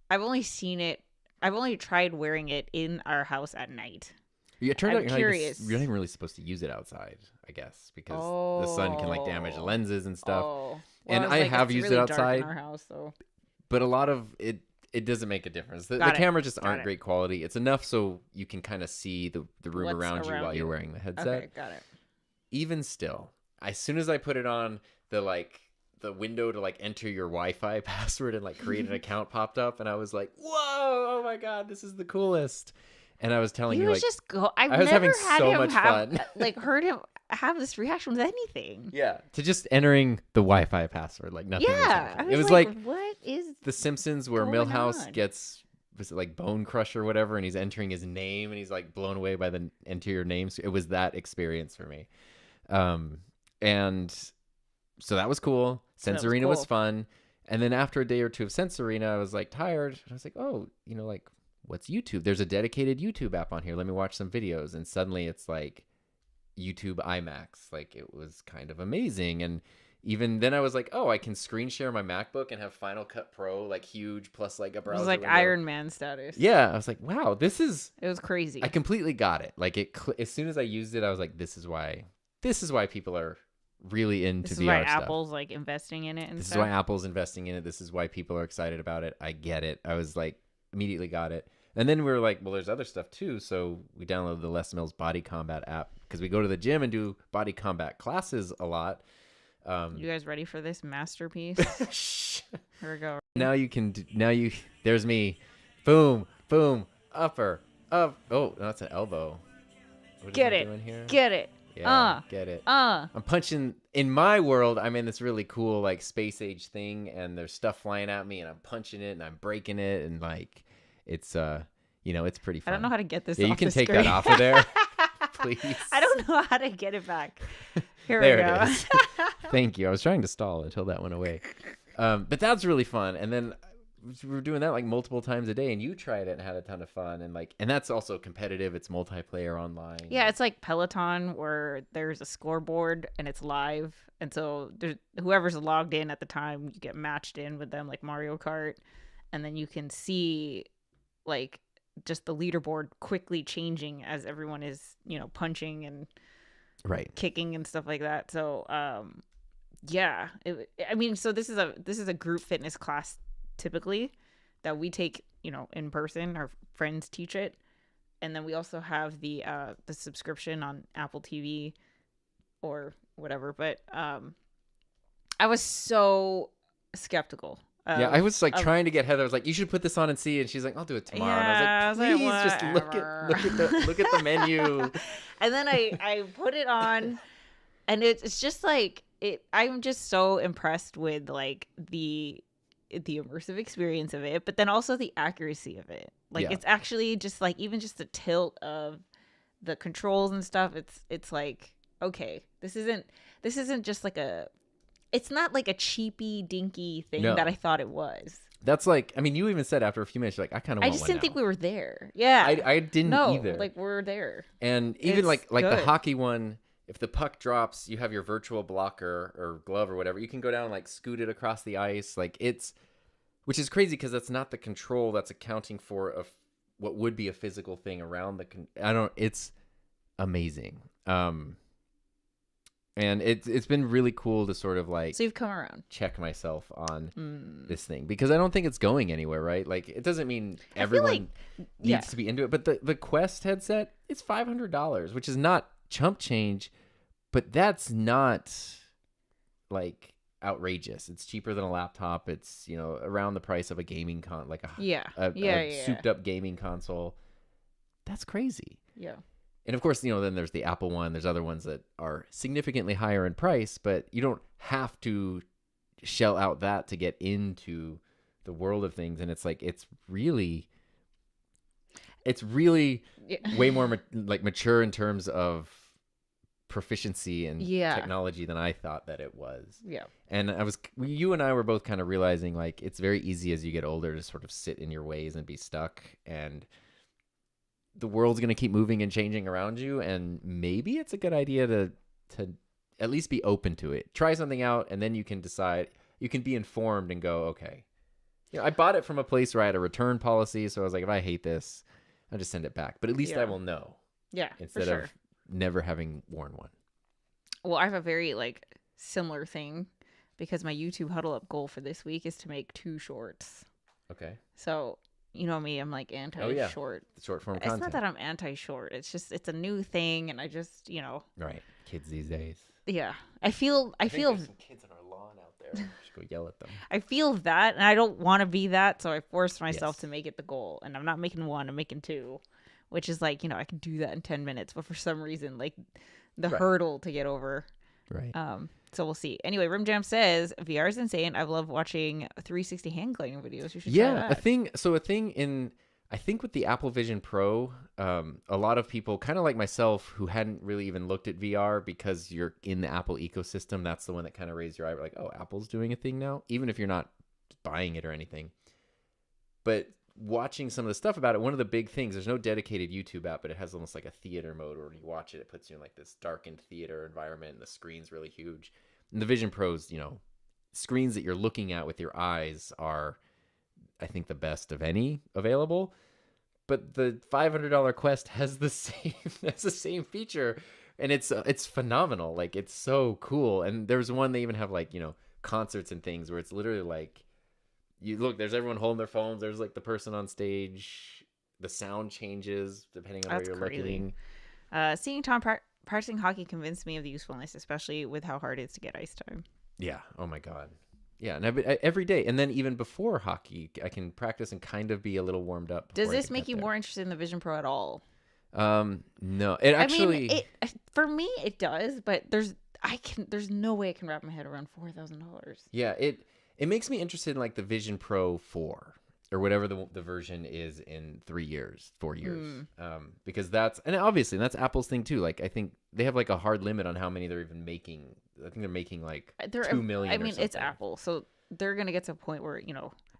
Speaker 2: I've only tried wearing it in our house at night.
Speaker 1: Yeah, it turned out you're not even really supposed to use it outside, I guess, because the sun can like damage the lenses and stuff. Well, and I have used it outside,
Speaker 2: in our house, so.
Speaker 1: But a lot of it doesn't make a difference. The cameras just aren't great quality. It's enough so you can kind of see the room around you while you're wearing the headset.
Speaker 2: Okay, got it.
Speaker 1: Even still, as soon as I put it on, the window to like enter your Wi-Fi password and like create an account popped up, and I was like, "Whoa! Oh my god, this is the coolest!" And I was telling you, like,
Speaker 2: I was having so much fun. Like, heard him have this reaction with anything.
Speaker 1: Yeah, to just entering the Wi-Fi password, like nothing.
Speaker 2: Yeah,
Speaker 1: it was like
Speaker 2: what is
Speaker 1: The Simpsons, where Milhouse gets like Bone Crusher or whatever, and he's entering his name, and he's like blown away by the interior names. It was that experience for me, and so that was cool. Sense Arena was fun. And then after a day or two of Sense Arena, I was like tired. I was like, oh, like, what's YouTube? There's a dedicated YouTube app on here. Let me watch some videos. And suddenly it's like YouTube IMAX. Like, it was kind of amazing. And even then I was like, oh, I can screen share my MacBook and have Final Cut Pro, like huge, plus like a browser.
Speaker 2: It was like
Speaker 1: window.
Speaker 2: Iron Man status.
Speaker 1: Yeah. I was like, wow, it
Speaker 2: was crazy.
Speaker 1: I completely got it. Like as soon as I used it, I was like, this is why people are really into VR stuff. This is why
Speaker 2: Apple's like investing in it and
Speaker 1: This
Speaker 2: stuff.
Speaker 1: is why Apple's investing in it. This is why people are excited about it. I get it. I was like, immediately got it. And then we were like, well, there's other stuff too. So we downloaded the Les Mills Body Combat app because we go to the gym and do body combat classes a lot.
Speaker 2: You guys ready for this masterpiece? Here we go.
Speaker 1: There's me. Boom, boom, upper, up. Oh, that's an elbow. What
Speaker 2: Get it.
Speaker 1: Doing here?
Speaker 2: Get it.
Speaker 1: Yeah, get it. I'm punching. In my world, I'm in this really cool like space age thing, and there's stuff flying at me, and I'm punching it, and I'm breaking it, and like it's it's pretty fun.
Speaker 2: I don't know how to get this.
Speaker 1: Yeah,
Speaker 2: off
Speaker 1: you can
Speaker 2: the
Speaker 1: take
Speaker 2: screen.
Speaker 1: that off of there, please.
Speaker 2: I don't know how to get it back. Here
Speaker 1: there
Speaker 2: we go.
Speaker 1: It is. Thank you. I was trying to stall until that went away. But that's really fun. And then we were doing that like multiple times a day, and you tried it and had a ton of fun, and that's also competitive. It's multiplayer online.
Speaker 2: Yeah, it's like Peloton where there's a scoreboard and it's live, and so whoever's logged in at the time, you get matched in with them like Mario Kart, and then you can see like just the leaderboard quickly changing as everyone is, punching and kicking and stuff like that. So yeah, so this is a group fitness class typically that we take, in person. Our friends teach it, and then we also have the subscription on Apple TV or whatever. But I was so skeptical.
Speaker 1: I was like trying to get Heather. I was like, "You should put this on and see," and she's like, "I'll do it tomorrow."
Speaker 2: Yeah,
Speaker 1: and I was like, "Please, just look at the menu."
Speaker 2: And then I put it on, and it's just like it. I'm just so impressed with like the immersive experience of it, but then also the accuracy of it. Like it's actually just like even just the tilt of the controls and stuff. It's like, okay, this isn't just like it's not like a cheapy dinky thing that I thought it was.
Speaker 1: That's like, you even said after a few minutes, you're like, I kind of want one.
Speaker 2: I just didn't think we were there. Yeah.
Speaker 1: I didn't either.
Speaker 2: Like we're there.
Speaker 1: And even like the hockey one, if the puck drops, you have your virtual blocker or glove or whatever. You can go down and like scoot it across the ice. Like which is crazy because that's not the control that's accounting for what would be a physical thing around it's amazing. And it's been really cool to sort of like,
Speaker 2: so you've come around,
Speaker 1: check myself on this thing, because I don't think it's going anywhere, right? Like it doesn't mean everyone needs to be into it, but the Quest headset, it's $500, which is not chump change, but that's not like outrageous. It's cheaper than a laptop. It's, around the price of a gaming a souped up gaming console. That's crazy.
Speaker 2: Yeah.
Speaker 1: And of course, then there's the Apple one. There's other ones that are significantly higher in price, but you don't have to shell out that to get into the world of things. And it's like, it's really way more mature in terms of proficiency and technology than I thought that it was.
Speaker 2: Yeah.
Speaker 1: And you and I were both kind of realizing like it's very easy as you get older to sort of sit in your ways and be stuck, and the world's going to keep moving and changing around you, and maybe it's a good idea to at least be open to it. Try something out, and then you can decide. You can be informed and go, okay. I bought it from a place where I had a return policy, so I was like, if I hate this, I'll just send it back. But at least I will know.
Speaker 2: Yeah,
Speaker 1: instead of never having worn one.
Speaker 2: Well, I have a very similar thing, because my YouTube huddle up goal for this week is to make 2 shorts.
Speaker 1: Okay.
Speaker 2: So, you know me, I'm like anti-short.
Speaker 1: The short form content.
Speaker 2: It's not that I'm anti-short. It's just, it's a new thing, and I just,
Speaker 1: Right. Kids these days.
Speaker 2: Yeah. I feel
Speaker 1: there's some kids on our lawn out there. Just go yell at them.
Speaker 2: I feel that, and I don't want to be that, so I forced myself to make it the goal. And I'm not making 1, I'm making 2, which is like, I can do that in 10 minutes, but for some reason, like the hurdle to get over.
Speaker 1: Right.
Speaker 2: So we'll see. Anyway, Rim Jam says VR is insane. I love watching 360 hand cleaning videos. You should try that.
Speaker 1: A thing I think with the Apple Vision Pro, a lot of people, kind of like myself, who hadn't really even looked at VR because you're in the Apple ecosystem, that's the one that kind of raised your eye. Like, oh, Apple's doing a thing now, even if you're not buying it or anything. But watching some of the stuff about it, one of the big things, there's no dedicated YouTube app, but it has almost like a theater mode where when you watch it, it puts you in like this darkened theater environment, and the screen's really huge. And the Vision Pro's, screens that you're looking at with your eyes are, I think, the best of any available. But the $500 Quest has the same feature, and it's phenomenal. Like, it's so cool. And there's one, they even have like, concerts and things where it's literally like, you look, there's everyone holding their phones. There's like the person on stage. The sound changes depending on where you're looking.
Speaker 2: Seeing Tom practicing hockey convinced me of the usefulness, especially with how hard it is to get ice time.
Speaker 1: Yeah. Oh my God. Yeah. And every day. And then even before hockey, I can practice and kind of be a little warmed up.
Speaker 2: Does this make you more interested in the Vision Pro at all?
Speaker 1: No. It actually...
Speaker 2: for me, it does, but there's no way I can wrap my head around $4,000.
Speaker 1: Yeah. It makes me interested in like the Vision Pro 4 or whatever the version is in 4 years. Because that's Apple's thing too. Like, I think they have like a hard limit on how many they're even making. I think they're making like 2 million.
Speaker 2: I mean, it's Apple, so they're going to get to a point where,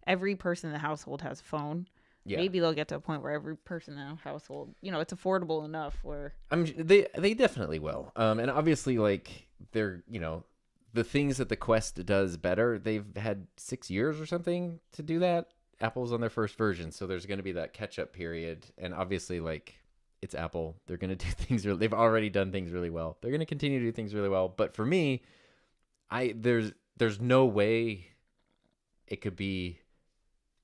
Speaker 2: every person in the household has a phone. Yeah. Maybe they'll get to a point where every person in the household, it's affordable enough where
Speaker 1: they definitely will. And obviously, like, they're, the things that the Quest does better, they've had 6 years or something to do that. Apple's on their first version, so there's going to be that catch-up period. And obviously, like, it's Apple. They're going to do things they've already done things really well. They're going to continue to do things really well. But for me, there's no way it could be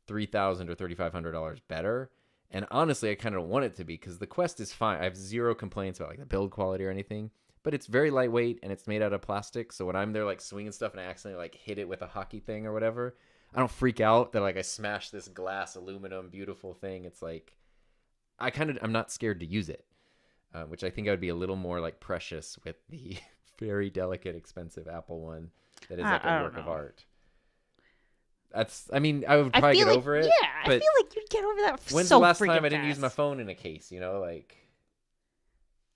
Speaker 1: $3,000 or $3,500 better. And honestly, I kind of don't want it to be, because the Quest is fine. I have zero complaints about like the build quality or anything, but it's very lightweight and it's made out of plastic. So when I'm there like swinging stuff and I accidentally like hit it with a hockey thing or whatever, I don't freak out that like I smashed this glass aluminum beautiful thing. It's like I'm not scared to use it, which I think I would be a little more like precious with the very delicate, expensive Apple one that is like a work of art. I would probably get over it.
Speaker 2: Yeah, I feel like you'd get over that.
Speaker 1: When's the last time I didn't use my phone in a case? Like,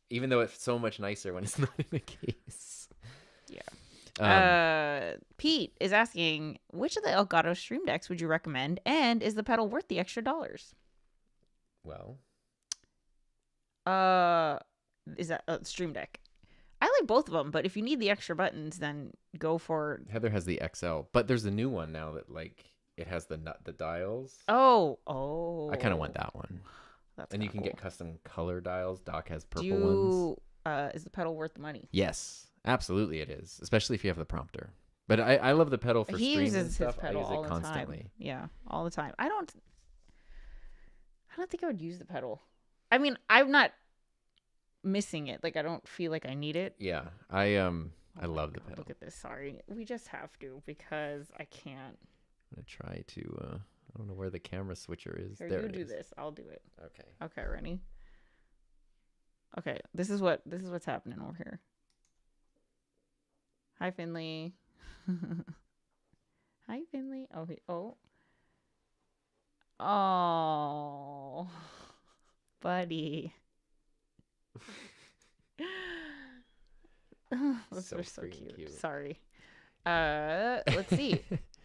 Speaker 1: even though it's so much nicer when it's not in a case.
Speaker 2: Yeah. Pete is asking, which of the Elgato Stream Decks would you recommend, and is the pedal worth the extra dollars?
Speaker 1: Well,
Speaker 2: is that Stream Deck? I like both of them, but if you need the extra buttons, then go for...
Speaker 1: Heather has the XL, but there's a new one now that like it has the dials.
Speaker 2: Oh.
Speaker 1: I kind of want that one. And you can get custom color dials. Doc has purple ones.
Speaker 2: Is the pedal worth the money?
Speaker 1: Yes, absolutely it is, especially if you have the prompter. But I love the pedal for streams and stuff.
Speaker 2: He uses his pedal
Speaker 1: I use it constantly.
Speaker 2: Yeah, all the time. I don't think I would use the pedal. I mean, I'm not missing it. Like, I don't feel like I need it.
Speaker 1: Yeah, I love the pedal.
Speaker 2: Look at this. Sorry, we just have to, because I can't.
Speaker 1: I'm gonna try to. I don't know where the camera switcher is.
Speaker 2: Here,
Speaker 1: there
Speaker 2: you
Speaker 1: it
Speaker 2: do
Speaker 1: is.
Speaker 2: this. I'll do it.
Speaker 1: Okay,
Speaker 2: ready? Okay, this is what's happening over here. Hi, Finley. Hi, Finley. Oh, buddy. Those are so cute. Sorry. Let's see.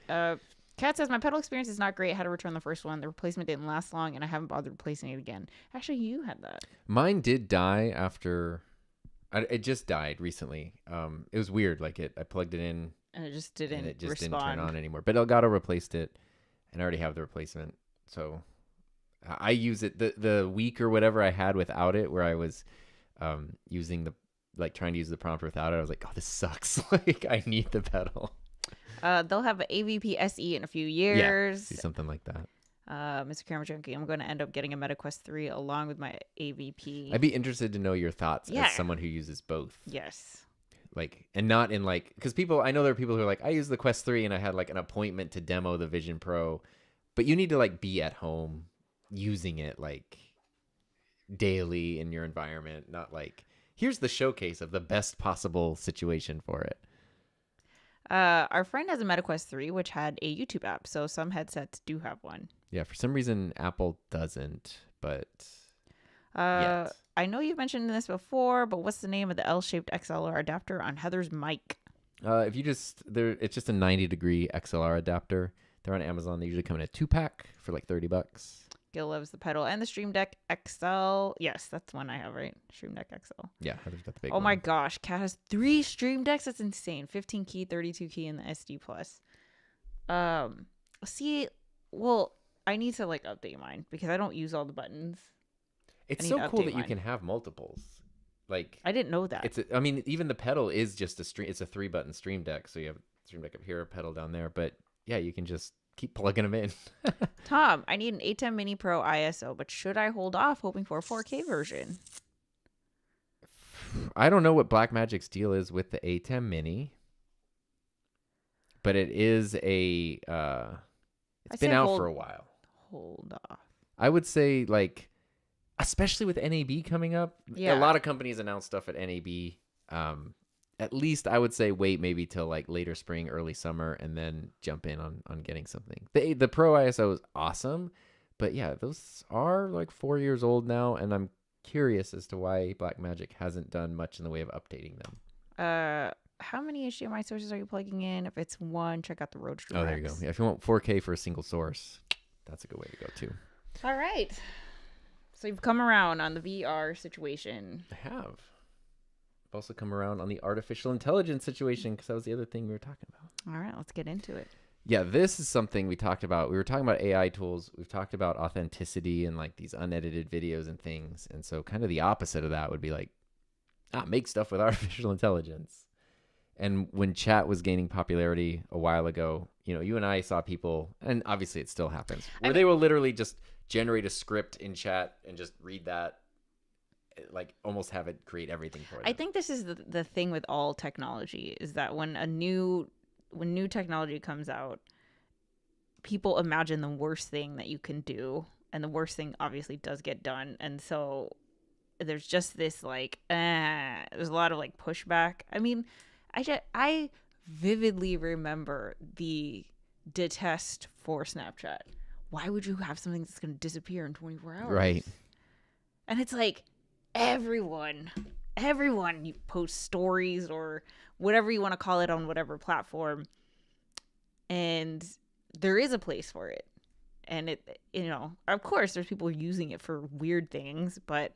Speaker 2: Kat says, my pedal experience is not great. I had to return the first one. The replacement didn't last long, and I haven't bothered replacing it again. Actually, you had that.
Speaker 1: Mine did die after... It just died recently. It was weird. Like, I plugged it in,
Speaker 2: and it just didn't respond.
Speaker 1: Didn't turn on anymore. But Elgato replaced it, and I already have the replacement. So I use it the week or whatever I had without it, where I was using trying to use the prompter without it. I was like, oh, this sucks. Like, I need the pedal.
Speaker 2: They'll have an AVP SE in a few years.
Speaker 1: Yeah, something like that.
Speaker 2: Mr. Camera Junkie, I'm going to end up getting a MetaQuest 3 along with my AVP.
Speaker 1: I'd be interested to know your thoughts as someone who uses both.
Speaker 2: Yes.
Speaker 1: Like, and not in like, because I know there are people who are like, I use the Quest 3 and I had like an appointment to demo the Vision Pro, but you need to like be at home using it like daily in your environment, not like, here's the showcase of the best possible situation for it.
Speaker 2: Our friend has a MetaQuest 3, which had a YouTube app, so some headsets do have one.
Speaker 1: Yeah, for some reason Apple doesn't, but
Speaker 2: I know you've mentioned this before, but what's the name of the L-shaped XLR adapter on Heather's mic?
Speaker 1: It's just a 90-degree XLR adapter. They're on Amazon. They usually come in a 2-pack for like $30.
Speaker 2: Gil loves the pedal and the Stream Deck XL. Yes, that's one I have, right? Stream Deck XL.
Speaker 1: Yeah, Heather's got the big one.
Speaker 2: Oh my gosh, Kat has 3 Stream Decks. That's insane. 15 key, 32 key, and the SD Plus. See, well, I need to like update mine because I don't use all the buttons.
Speaker 1: It's so cool that you can have multiples. Like,
Speaker 2: I didn't know that.
Speaker 1: Even the pedal is just it's a 3-button Stream Deck. So you have Stream Deck up here, a pedal down there, but yeah, you can just keep plugging them in.
Speaker 2: Tom, I need an A10 Mini Pro ISO, but should I hold off hoping for a 4K version?
Speaker 1: I don't know what Blackmagic's deal is with the A10 Mini, but it is it's been out for a while.
Speaker 2: Hold off.
Speaker 1: I would say, like, especially with NAB coming up, a lot of companies announce stuff at NAB. At least I would say wait maybe till like later spring, early summer, and then jump in on getting something. The Pro ISO is awesome, but yeah, those are like 4 years old now, and I'm curious as to why Blackmagic hasn't done much in the way of updating them.
Speaker 2: how many HDMI sources are you plugging in? If it's one, check out the Roadster.
Speaker 1: Oh, there you go. Yeah, if you want 4K for a single source, that's a good way to go too.
Speaker 2: All right. So you've come around on the VR situation.
Speaker 1: I have. I've also come around on the artificial intelligence situation because that was the other thing we were talking about.
Speaker 2: All right, let's get into it.
Speaker 1: Yeah, this is something we talked about. We were talking about AI tools. We've talked about authenticity and like these unedited videos and things. And so kind of the opposite of that would be like, make stuff with artificial intelligence. And when chat was gaining popularity a while ago, you and I saw people, and obviously it still happens, where they will literally just generate a script in chat and just read that, like almost have it create everything for them.
Speaker 2: I think this is the thing with all technology is that when new technology comes out, people imagine the worst thing that you can do, and the worst thing obviously does get done. And so there's just this like, there's a lot of like pushback. I mean, I vividly remember the detest for Snapchat. Why would you have something that's going to disappear in 24 hours?
Speaker 1: Right.
Speaker 2: And it's like everyone you post stories or whatever you want to call it on whatever platform, and there is a place for it. And it, of course there's people using it for weird things, but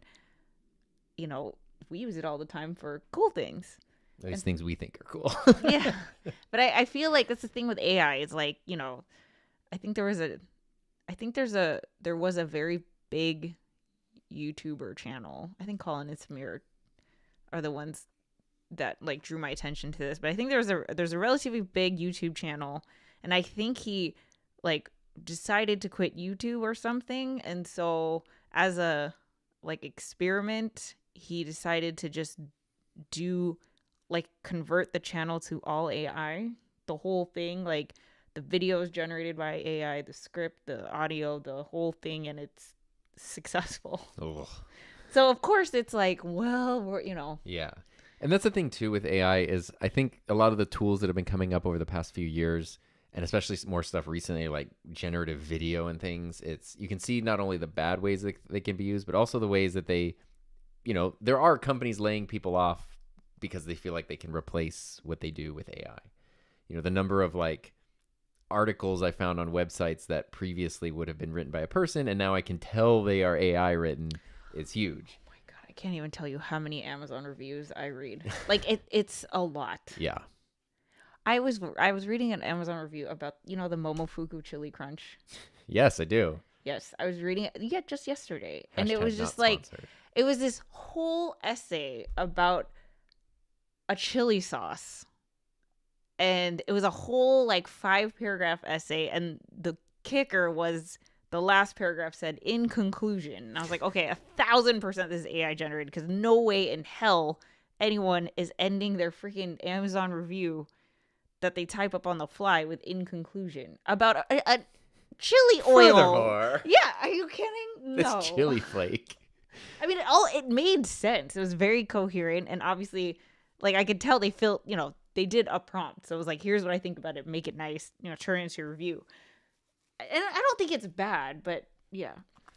Speaker 2: we use it all the time for cool things.
Speaker 1: Those things we think are cool.
Speaker 2: Yeah. But I feel like that's the thing with AI. It's like, I think there was a very big YouTuber channel. I think Colin and Samir are the ones that like drew my attention to this. But I think there's a relatively big YouTube channel, and I think he like decided to quit YouTube or something. And so as a like experiment, he decided to just do like convert the channel to all AI, the whole thing, like the videos generated by AI, the script, the audio, the whole thing, and it's successful.
Speaker 1: Ugh.
Speaker 2: So of course it's like, well, we're,
Speaker 1: Yeah. And that's the thing too with AI is I think a lot of the tools that have been coming up over the past few years, and especially more stuff recently like generative video and things, you can see not only the bad ways that they can be used, but also the ways that they, there are companies laying people off because they feel like they can replace what they do with AI. The number of like articles I found on websites that previously would have been written by a person and now I can tell they are AI written is huge.
Speaker 2: Oh my God, I can't even tell you how many Amazon reviews I read. Like it's a lot.
Speaker 1: Yeah.
Speaker 2: I was reading an Amazon review about, the Momofuku chili crunch.
Speaker 1: Yes, I do.
Speaker 2: Yes, I was reading it just yesterday.
Speaker 1: Hashtag
Speaker 2: and it was just like sponsored. It was this whole essay about a chili sauce, and it was a whole like 5-paragraph essay, and the kicker was the last paragraph said in conclusion, and I was like, okay, 1,000% this is AI generated, because no way in hell anyone is ending their freaking Amazon review that they type up on the fly with in conclusion about a chili oil.
Speaker 1: Furthermore,
Speaker 2: yeah, are you kidding? No.
Speaker 1: This chili flake.
Speaker 2: I mean, it made sense. It was very coherent, and obviously like I could tell they felt, they did a prompt. So it was like, here's what I think about it. Make it nice, turn into your review. And I don't think it's bad, but yeah,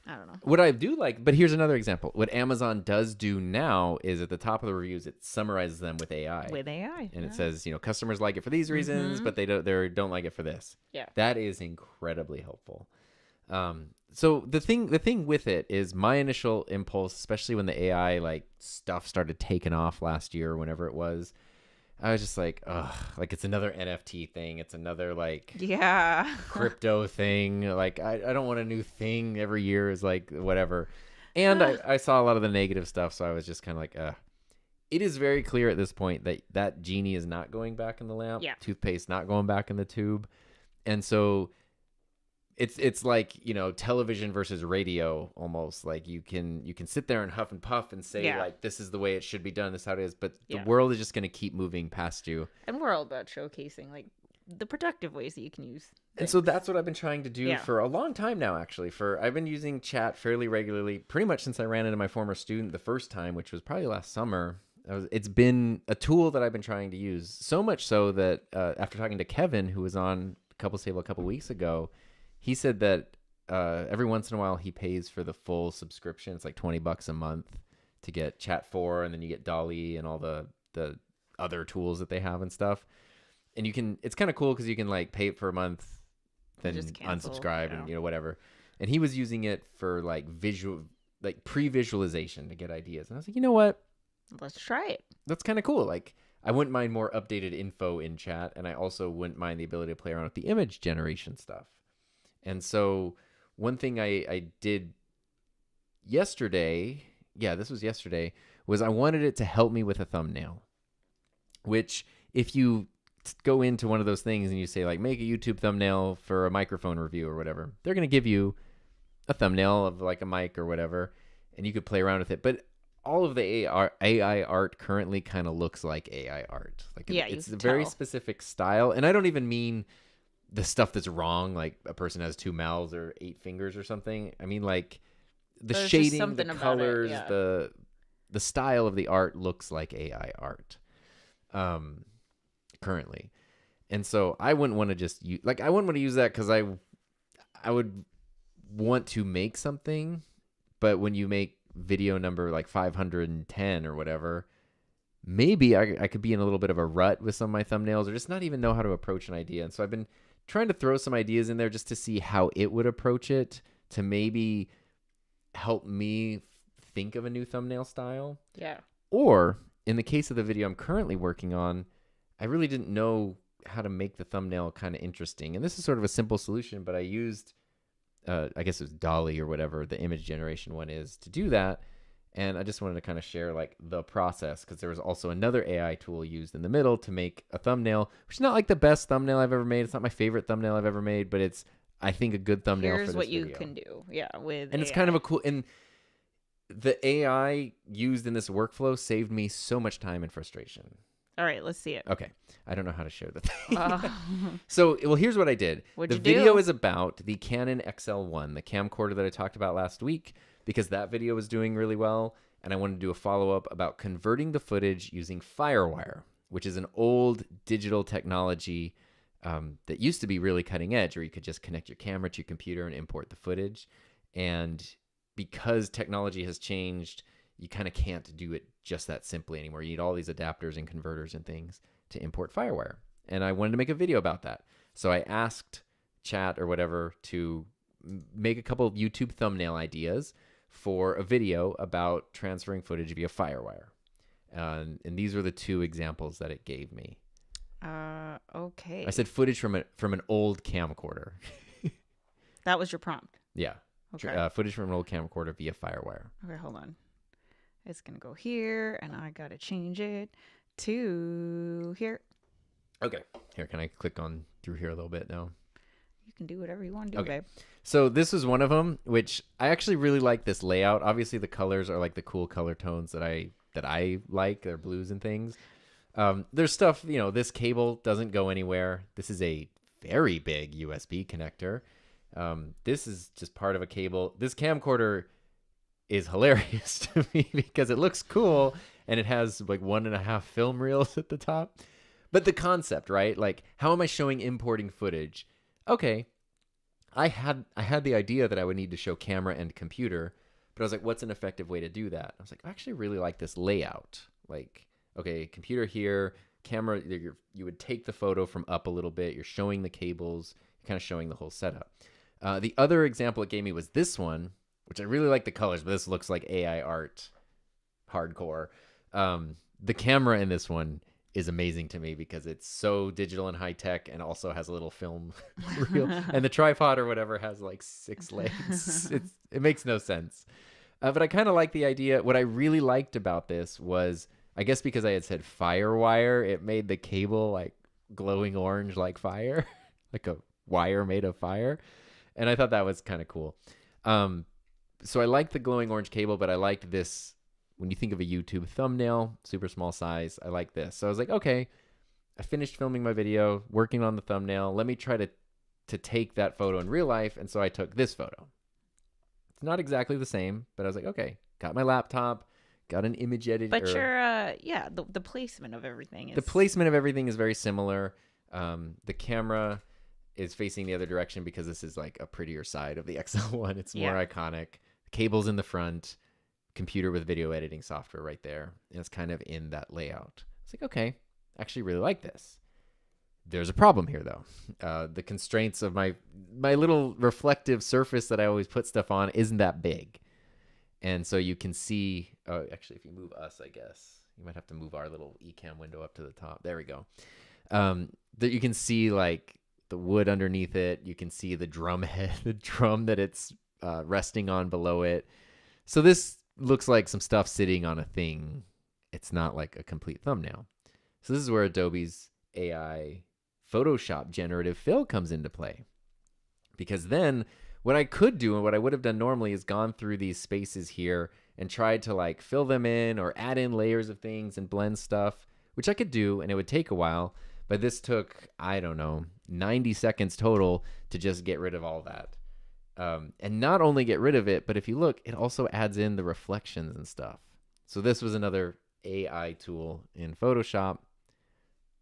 Speaker 2: I don't know.
Speaker 1: What I do like, but here's another example. What Amazon does do now is at the top of the reviews, it summarizes them with AI.
Speaker 2: With AI.
Speaker 1: And it says, customers like it for these reasons, but they don't like it for this.
Speaker 2: Yeah.
Speaker 1: That is incredibly helpful. So the thing with it is my initial impulse, especially when the AI like stuff started taking off last year, whenever it was, I was just like, ugh, like it's another NFT thing. It's another like crypto thing. Like I don't want a new thing every year is like whatever. And I saw a lot of the negative stuff. So I was just kind of like, it is very clear at this point that genie is not going back in the lamp.
Speaker 2: Yeah.
Speaker 1: Toothpaste not going back in the tube. And so it's like, television versus radio almost. Like you can sit there and huff and puff and say like, this is the way it should be done. This is how it is. But the world is just going to keep moving past you.
Speaker 2: And we're all about showcasing like the productive ways that you can use things.
Speaker 1: And so that's what I've been trying to do for a long time now, actually. I've been using chat fairly regularly, pretty much since I ran into my former student the first time, which was probably last summer. It's been a tool that I've been trying to use, so much so that after talking to Kevin, who was on Couples Table a couple weeks ago, he said that every once in a while he pays for the full subscription. It's like $20 a month to get Chat 4, and then you get Dolly and all the other tools that they have and stuff. And it's kind of cool because you can like pay it for a month, then
Speaker 2: Just cancel,
Speaker 1: unsubscribe
Speaker 2: yeah.
Speaker 1: and, you know, whatever. And he was using it for like pre-visualization to get ideas. And I was like, you know what?
Speaker 2: Let's try it.
Speaker 1: That's kind of cool. Like, I wouldn't mind more updated info in chat. And I also wouldn't mind the ability to play around with the image generation stuff. And so one thing I did yesterday, this was yesterday, was I wanted it to help me with a thumbnail. Which, if you go into one of those things and you say, like, make a YouTube thumbnail for a microphone review or whatever, they're going to give you a thumbnail of like a mic or whatever, and you could play around with it. But all of the AI art currently kind of looks like AI art. Like, it's a very specific style. And I don't even mean the stuff that's wrong, like a person has 2 mouths or 8 fingers or something. I mean, like, the shading, the colors, the style of the art looks like AI art. Currently. And so I wouldn't want to just use, like, I wouldn't want to use that because I would want to make something, but when you make video number like 510 or whatever, maybe I could be in a little bit of a rut with some of my thumbnails, or just not even know how to approach an idea. And so I've been trying to throw some ideas in there just to see how it would approach it, to maybe help me think of a new thumbnail style.
Speaker 2: Yeah.
Speaker 1: Or in the case of the video I'm currently working on, I really didn't know how to make the thumbnail kind of interesting. And this is sort of a simple solution, but I used, I guess it was Dolly or whatever the image generation one is, to do that. And I just wanted to kind of share like the process, because there was also another AI tool used in the middle to make a thumbnail, which is not like the best thumbnail I've ever made. It's not my favorite thumbnail I've ever made, but it's, I think, a good thumbnail for this video.
Speaker 2: Here's what you can do. Yeah, with
Speaker 1: And AI. It's kind of a cool, and the AI used in this workflow saved me so much time and frustration.
Speaker 2: All right, let's see it.
Speaker 1: Okay. I don't know how to show the thing. So, well, here's what I did. The video is about the Canon XL1, the camcorder that I talked about last week, because that video was doing really well. And I wanted to do a follow-up about converting the footage using FireWire, which is an old digital technology that used to be really cutting edge, where you could just connect your camera to your computer and import the footage. And because technology has changed, you kind of can't do it just that simply anymore. You need all these adapters and converters and things to import FireWire. And I wanted to make a video about that. So I asked chat or whatever to make a couple of YouTube thumbnail ideas for a video about transferring footage via FireWire. And these were the 2 examples that it gave me.
Speaker 2: Okay.
Speaker 1: I said footage from an old camcorder.
Speaker 2: That was your prompt?
Speaker 1: Yeah. Okay. Footage from an old camcorder via FireWire.
Speaker 2: Okay, hold on. It's going to go here, and I got to change it to here.
Speaker 1: Okay. Here, can I click on through here a little bit now?
Speaker 2: You can do whatever you want to do, babe.
Speaker 1: So this was one of them, which I actually really like this layout. Obviously, the colors are like the cool color tones that I like. They're blues and things. There's stuff, you know, this cable doesn't go anywhere. This is a very big USB connector. This is just part of a cable. This camcorder is hilarious to me because it looks cool and it has like 1.5 film reels at the top. But the concept, right? Like, how am I showing importing footage? Okay, I had the idea that I would need to show camera and computer, but I was like, what's an effective way to do that? I was like, I actually really like this layout. Like, okay, computer here, camera, you would take the photo from up a little bit. You're showing the cables, you're kind of showing the whole setup. The other example it gave me was this one, which I really like the colors, but this looks like AI art hardcore. The camera in this one is amazing to me because it's so digital and high tech, and also has a little film reel, and the tripod or whatever has like 6 legs. It makes no sense. But I kind of like the idea. What I really liked about this was, I guess because I had said FireWire, it made the cable like glowing orange like fire, like a wire made of fire. And I thought that was kind of cool. So I liked the glowing orange cable, but I liked this. When you think of a YouTube thumbnail, super small size, I like this. So I was like, okay, I finished filming my video, working on the thumbnail. Let me try to take that photo in real life. And so I took this photo. It's not exactly the same, but I was like, okay, got my laptop, got an image editor.
Speaker 2: But the placement of everything is...
Speaker 1: The placement of everything is very similar. The camera is facing the other direction because this is like a prettier side of the XL1. It's more iconic. The cable's in the front. Computer with video editing software right there, and it's kind of in that layout. It's like, okay, I actually really like this. There's a problem here, though. The constraints of my little reflective surface that I always put stuff on isn't that big. And so you can see, actually, if you move us, I guess, you might have to move our little eCam window up to the top. There we go. That you can see like the wood underneath it. You can see the drum head, the drum that it's resting on below it. So this looks like some stuff sitting on a thing. It's not like a complete thumbnail. So this is where Adobe's AI Photoshop generative fill comes into play. Because then what I could do and what I would have done normally is gone through these spaces here and tried to like fill them in or add in layers of things and blend stuff, which I could do and it would take a while. But this took, I don't know, 90 seconds total to just get rid of all that. And not only get rid of it, but if you look, it also adds in the reflections and stuff. So this was another AI tool in Photoshop.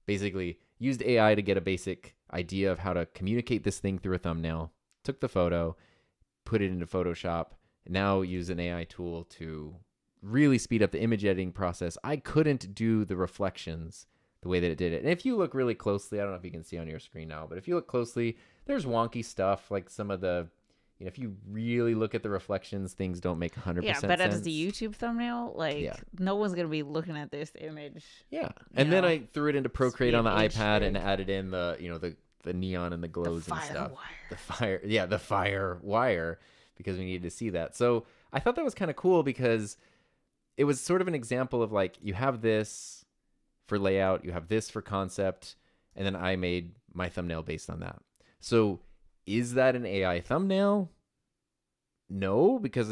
Speaker 1: Basically used AI to get a basic idea of how to communicate this thing through a thumbnail, took the photo, put it into Photoshop, and now use an AI tool to really speed up the image editing process. I couldn't do the reflections the way that it did it. And if you look really closely, I don't know if you can see on your screen now, but if you look closely, there's wonky stuff like some of the, if you really look at the reflections, things don't make 100% sense.
Speaker 2: Yeah, but as the YouTube thumbnail, no one's going to be looking at this image.
Speaker 1: Yeah. And then I threw it into Procreate on the iPad and added in the neon and the glows and stuff. The fire wire, because we needed to see that. So I thought that was kind of cool because it was sort of an example of like, you have this for layout, you have this for concept, and then I made my thumbnail based on that. So is that an AI thumbnail? No, because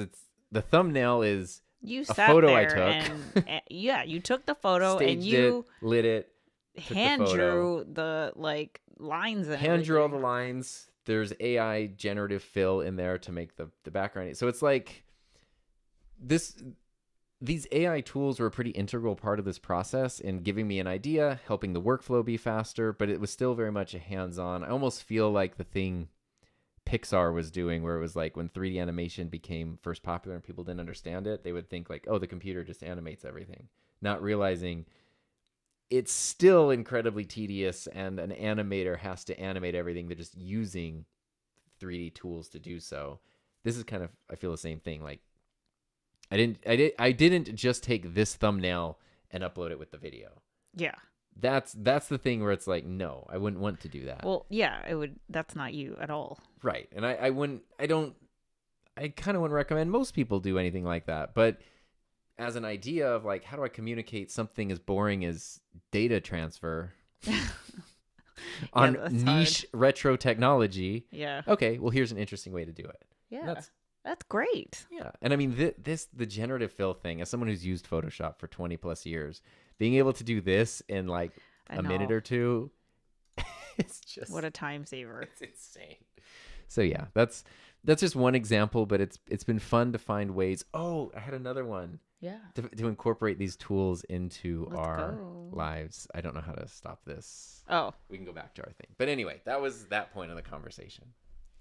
Speaker 1: the thumbnail is a photo I took.
Speaker 2: And you took the photo and
Speaker 1: you lit it,
Speaker 2: hand drew the like lines and
Speaker 1: hand drew all the lines. There's AI generative fill in there to make the background. So it's like these AI tools were a pretty integral part of this process in giving me an idea, helping the workflow be faster, but it was still very much a hands-on. I almost feel like the thing Pixar was doing, where it was like when 3D animation became first popular and people didn't understand it, they would think like, oh, the computer just animates everything, not realizing it's still incredibly tedious and an animator has to animate everything. They're just using 3D tools to do so. This is kind of, I feel the same thing. Like I didn't just take this thumbnail and upload it with the video. Yeah. That's the thing where it's like, no, I wouldn't want to do that.
Speaker 2: Well, yeah, it would. That's not you at all.
Speaker 1: Right. And I kind of wouldn't recommend most people do anything like that. But as an idea of like, how do I communicate something as boring as data transfer on niche retro technology? Yeah. Okay. Well, here's an interesting way to do it.
Speaker 2: Yeah. That's great.
Speaker 1: Yeah. And I mean, the generative fill thing, as someone who's used Photoshop for 20 plus years, being able to do this in like a minute or two, it's just...
Speaker 2: What a time saver.
Speaker 1: It's insane. So yeah, that's just one example, but it's been fun to find ways. Oh, I had another one. Yeah. To incorporate these tools into our lives. I don't know how to stop this. Oh. We can go back to our thing. But anyway, that was that point of the conversation.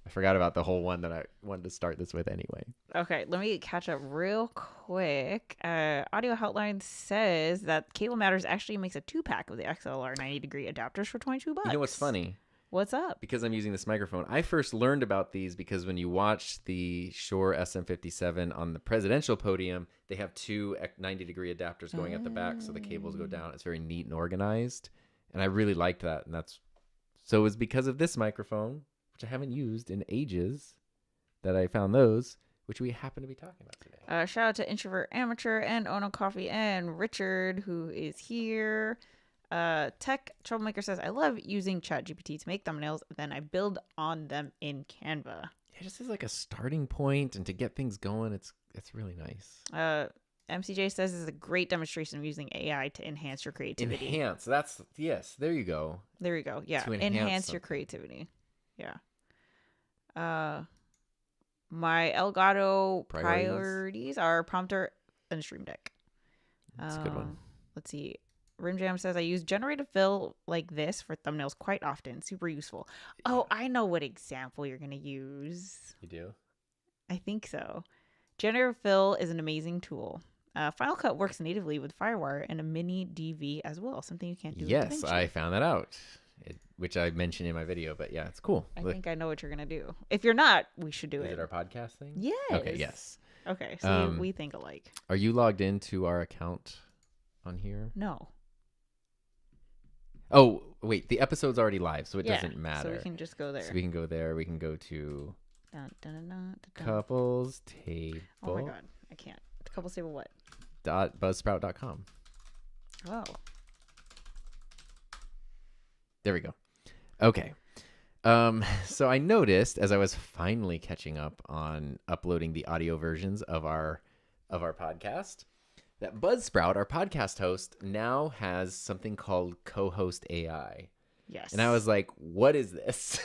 Speaker 1: I forgot about the whole one that I wanted to start this with anyway.
Speaker 2: Okay, let me catch up real quick. Audio Outline says that Cable Matters actually makes a 2-pack of the XLR 90-degree adapters for $22.
Speaker 1: You know what's funny?
Speaker 2: What's up?
Speaker 1: Because I'm using this microphone. I first learned about these because when you watch the Shure SM57 on the presidential podium, they have 2 90-degree adapters going at the back so the cables go down. It's very neat and organized. And I really liked that. And so it was because of this microphone, which I haven't used in ages, that I found those, which we happen to be talking about today.
Speaker 2: Shout out to Introvert Amateur and Ono Coffee and Richard, who is here. Tech Troublemaker says, I love using ChatGPT to make thumbnails, then I build on them in Canva.
Speaker 1: Yeah, just as like a starting point and to get things going, it's really nice.
Speaker 2: MCJ says this is a great demonstration of using AI to enhance your creativity.
Speaker 1: Yes, there you go.
Speaker 2: There you go. Yeah, enhance your creativity. Yeah. My Elgato priorities are Prompter and Stream Deck.
Speaker 1: That's a good one.
Speaker 2: Let's see. Rim Jam says I use generative fill like this for thumbnails quite often. Super useful. Yeah. Oh, I know what example you're gonna use.
Speaker 1: You do?
Speaker 2: I think so. Generative fill is an amazing tool. Final Cut works natively with FireWire and a mini DV as well, something you can't do with
Speaker 1: Yes,
Speaker 2: DaVinci.
Speaker 1: I found that out, which I mentioned in my video, but yeah, it's cool.
Speaker 2: I think I know what you're going to do. If you're not, we should do it.
Speaker 1: Is it our podcast thing?
Speaker 2: Yes.
Speaker 1: Okay, yes.
Speaker 2: Okay, so we think alike.
Speaker 1: Are you logged into our account on here?
Speaker 2: No.
Speaker 1: Oh, wait, the episode's already live, so it doesn't matter.
Speaker 2: So we can just go there.
Speaker 1: So we can go there. We can go to
Speaker 2: Dun, dun, dun, dun, dun, dun.
Speaker 1: couples table.
Speaker 2: Oh my god, I can't. Couples table what?
Speaker 1: .buzzsprout.com.
Speaker 2: Oh.
Speaker 1: There we go. Okay. So I noticed as I was finally catching up on uploading the audio versions of our podcast that Buzzsprout, our podcast host, now has something called co-host AI.
Speaker 2: Yes.
Speaker 1: And I was like, what is this?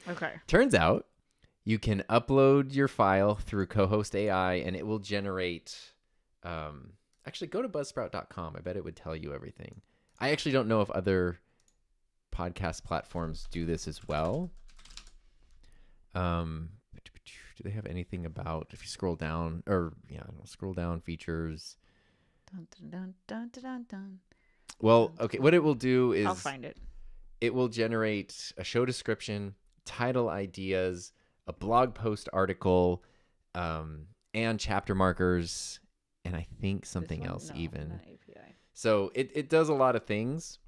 Speaker 2: Okay.
Speaker 1: Turns out you can upload your file through co-host AI and it will generate actually go to buzzsprout.com. I bet it would tell you everything. I actually don't know if other podcast platforms do this as well. Do they have anything about, if you scroll down, scroll down features.
Speaker 2: Dun, dun, dun, dun, dun, dun.
Speaker 1: Well, okay, what it will do is
Speaker 2: I'll find it.
Speaker 1: It will generate a show description, title ideas, a blog post article, and chapter markers, and I think something else even.
Speaker 2: Not API.
Speaker 1: So it does a lot of things.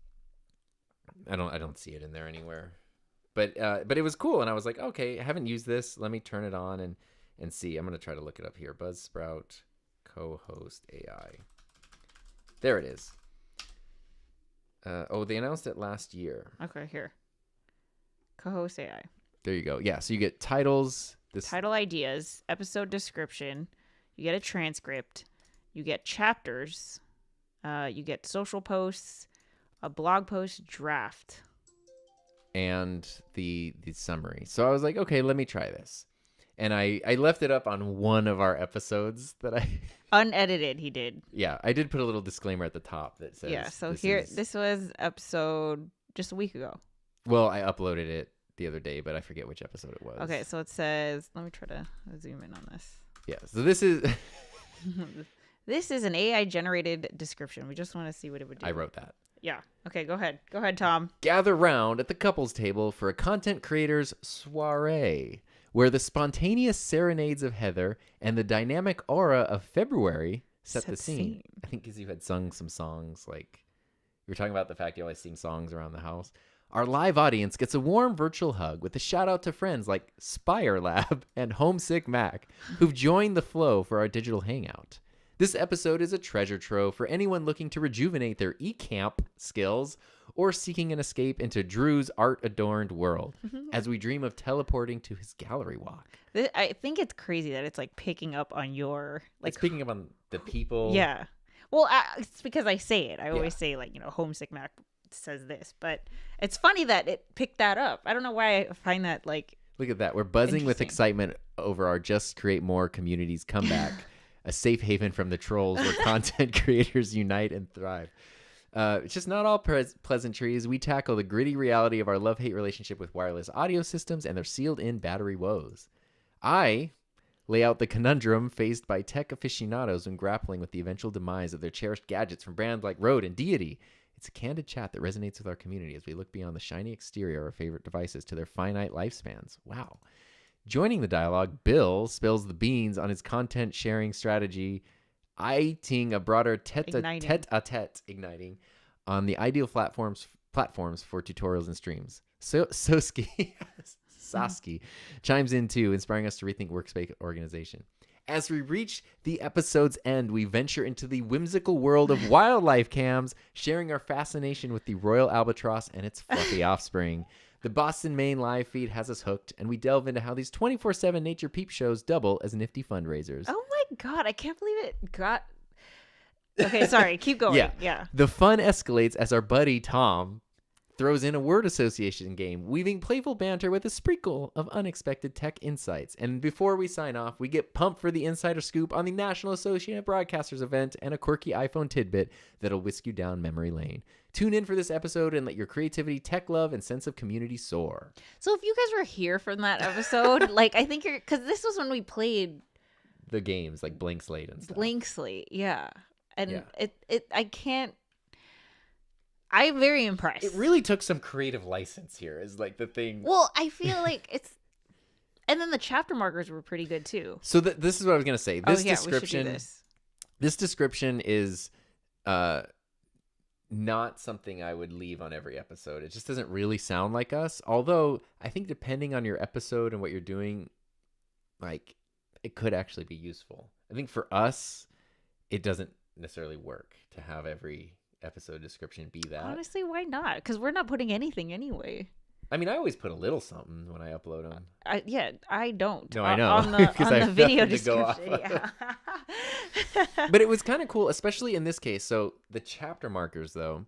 Speaker 1: I don't see it in there anywhere. But it was cool, and I was like, okay, I haven't used this. Let me turn it on and see. I'm gonna try to look it up here. Buzzsprout co-host AI. There it is. They announced it last year.
Speaker 2: Okay, here. Co-host AI.
Speaker 1: There you go. Yeah, so you get titles.
Speaker 2: Title ideas, episode description. You get a transcript. You get chapters. You get social posts, a blog post draft.
Speaker 1: And the summary. So I was like, okay, let me try this. And I left it up on one of our episodes that I...
Speaker 2: Unedited, he did.
Speaker 1: Yeah, I did put a little disclaimer at the top that says...
Speaker 2: Yeah, so this was episode just a week ago.
Speaker 1: Well, I uploaded it the other day, but I forget which episode it was.
Speaker 2: Okay, so it says... Let me try to zoom in on this.
Speaker 1: Yeah, so this is...
Speaker 2: This is an AI-generated description. We just want to see what it would do.
Speaker 1: I wrote that.
Speaker 2: Yeah. Okay, go ahead. Go ahead, Tom.
Speaker 1: Gather round at the couples table for a content creator's soiree, where the spontaneous serenades of Heather and the dynamic aura of February set the scene. I think because you had sung some songs, like you were talking about the fact you always sing songs around the house. Our live audience gets a warm virtual hug with a shout out to friends like Spire Lab and Homesick Mac, who've joined the flow for our digital hangout. This episode is a treasure trove for anyone looking to rejuvenate their eCamp skills or seeking an escape into Drew's art-adorned world as we dream of teleporting to his gallery walk.
Speaker 2: I think it's crazy that it's like picking up on your...
Speaker 1: It's picking up on the people.
Speaker 2: Yeah. Well, it's because I say it. I always say, like, Homesick Mac says this. But it's funny that it picked that up. I don't know why I find that, like...
Speaker 1: Look at that. We're buzzing with excitement over our Just Create More community's comeback. A safe haven from the trolls where content creators unite and thrive. It's just not all pleasantries. We tackle the gritty reality of our love-hate relationship with wireless audio systems and their sealed-in battery woes. I lay out the conundrum faced by tech aficionados when grappling with the eventual demise of their cherished gadgets from brands like Rode and Deity. It's a candid chat that resonates with our community as we look beyond the shiny exterior of our favorite devices to their finite lifespans. Wow. Joining the dialogue, Bill spills the beans on his content sharing strategy, eyeing a broader tete-a-tete igniting on the ideal platforms for tutorials and streams. So Sasky chimes in too, inspiring us to rethink workspace organization. As we reach the episode's end, we venture into the whimsical world of wildlife cams, sharing our fascination with the royal albatross and its fluffy offspring. The Boston, Maine live feed has us hooked, and we delve into how these 24/7 nature peep shows double as nifty fundraisers.
Speaker 2: Oh my god, I can't believe it got... Okay, sorry, keep going. Yeah.
Speaker 1: The fun escalates as our buddy Tom throws in a word association game, weaving playful banter with a sprinkle of unexpected tech insights. And before we sign off, we get pumped for the insider scoop on the National Association of Broadcasters event and a quirky iPhone tidbit that'll whisk you down memory lane. Tune in for this episode and let your creativity, tech love, and sense of community soar.
Speaker 2: So if you guys were here from that episode, like, I think because this was when we played
Speaker 1: the games like Blank Slate and stuff.
Speaker 2: Blank Slate, yeah. And I can't. I'm very impressed.
Speaker 1: It really took some creative license here, is like the thing.
Speaker 2: Well, I feel like it's. And then the chapter markers were pretty good too.
Speaker 1: So this is what I was gonna say. This description.
Speaker 2: We should do this.
Speaker 1: This description is not something I would leave on every episode. It just doesn't really sound like us. Although I think depending on your episode and what you're doing, like it could actually be useful. I think for us, it doesn't necessarily work to have every episode description be that.
Speaker 2: Honestly, why not? Because we're not putting anything anyway.
Speaker 1: I mean, I always put a little something when I upload them.
Speaker 2: I don't.
Speaker 1: No, I know.
Speaker 2: On the video description, yeah.
Speaker 1: But it was kind of cool, especially in this case. So the chapter markers, though,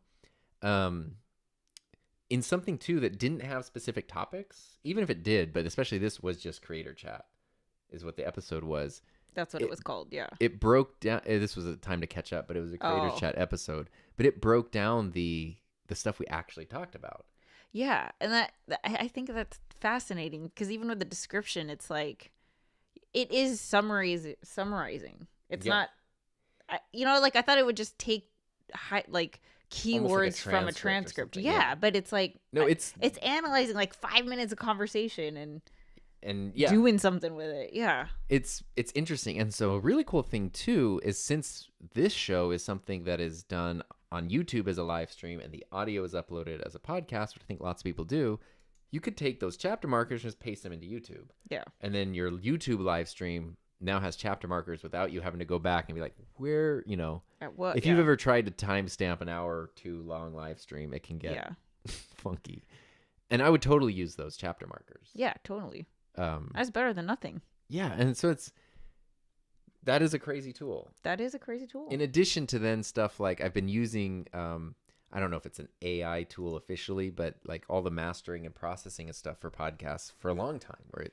Speaker 1: in something, too, that didn't have specific topics, even if it did, but especially this was just creator chat, is what the episode was.
Speaker 2: That's what it was called, yeah.
Speaker 1: It broke down. This was a time to catch up, but it was a creator chat episode. But it broke down the stuff we actually talked about.
Speaker 2: Yeah, and that I think that's fascinating because even with the description, it's like it is summarizing. It's not, like I thought it would just take keywords from a transcript. Yeah, but it's like
Speaker 1: no, it's
Speaker 2: analyzing like 5 minutes of conversation and
Speaker 1: yeah,
Speaker 2: doing something with it. Yeah,
Speaker 1: it's interesting. And so a really cool thing too is since this show is something that is done on YouTube as a live stream and the audio is uploaded as a podcast, which I think lots of people do, you could take those chapter markers and just paste them into YouTube. Yeah. And then your YouTube live stream now has chapter markers without you having to go back and be like, where,
Speaker 2: at what,
Speaker 1: if you've ever tried to timestamp an hour or two long live stream, it can get funky. And I would totally use those chapter markers.
Speaker 2: Yeah, totally. That's better than nothing.
Speaker 1: Yeah. And so that is a crazy tool.
Speaker 2: That is a crazy tool.
Speaker 1: In addition to then stuff like I've been using, I don't know if it's an AI tool officially, but like all the mastering and processing and stuff for podcasts for a long time, where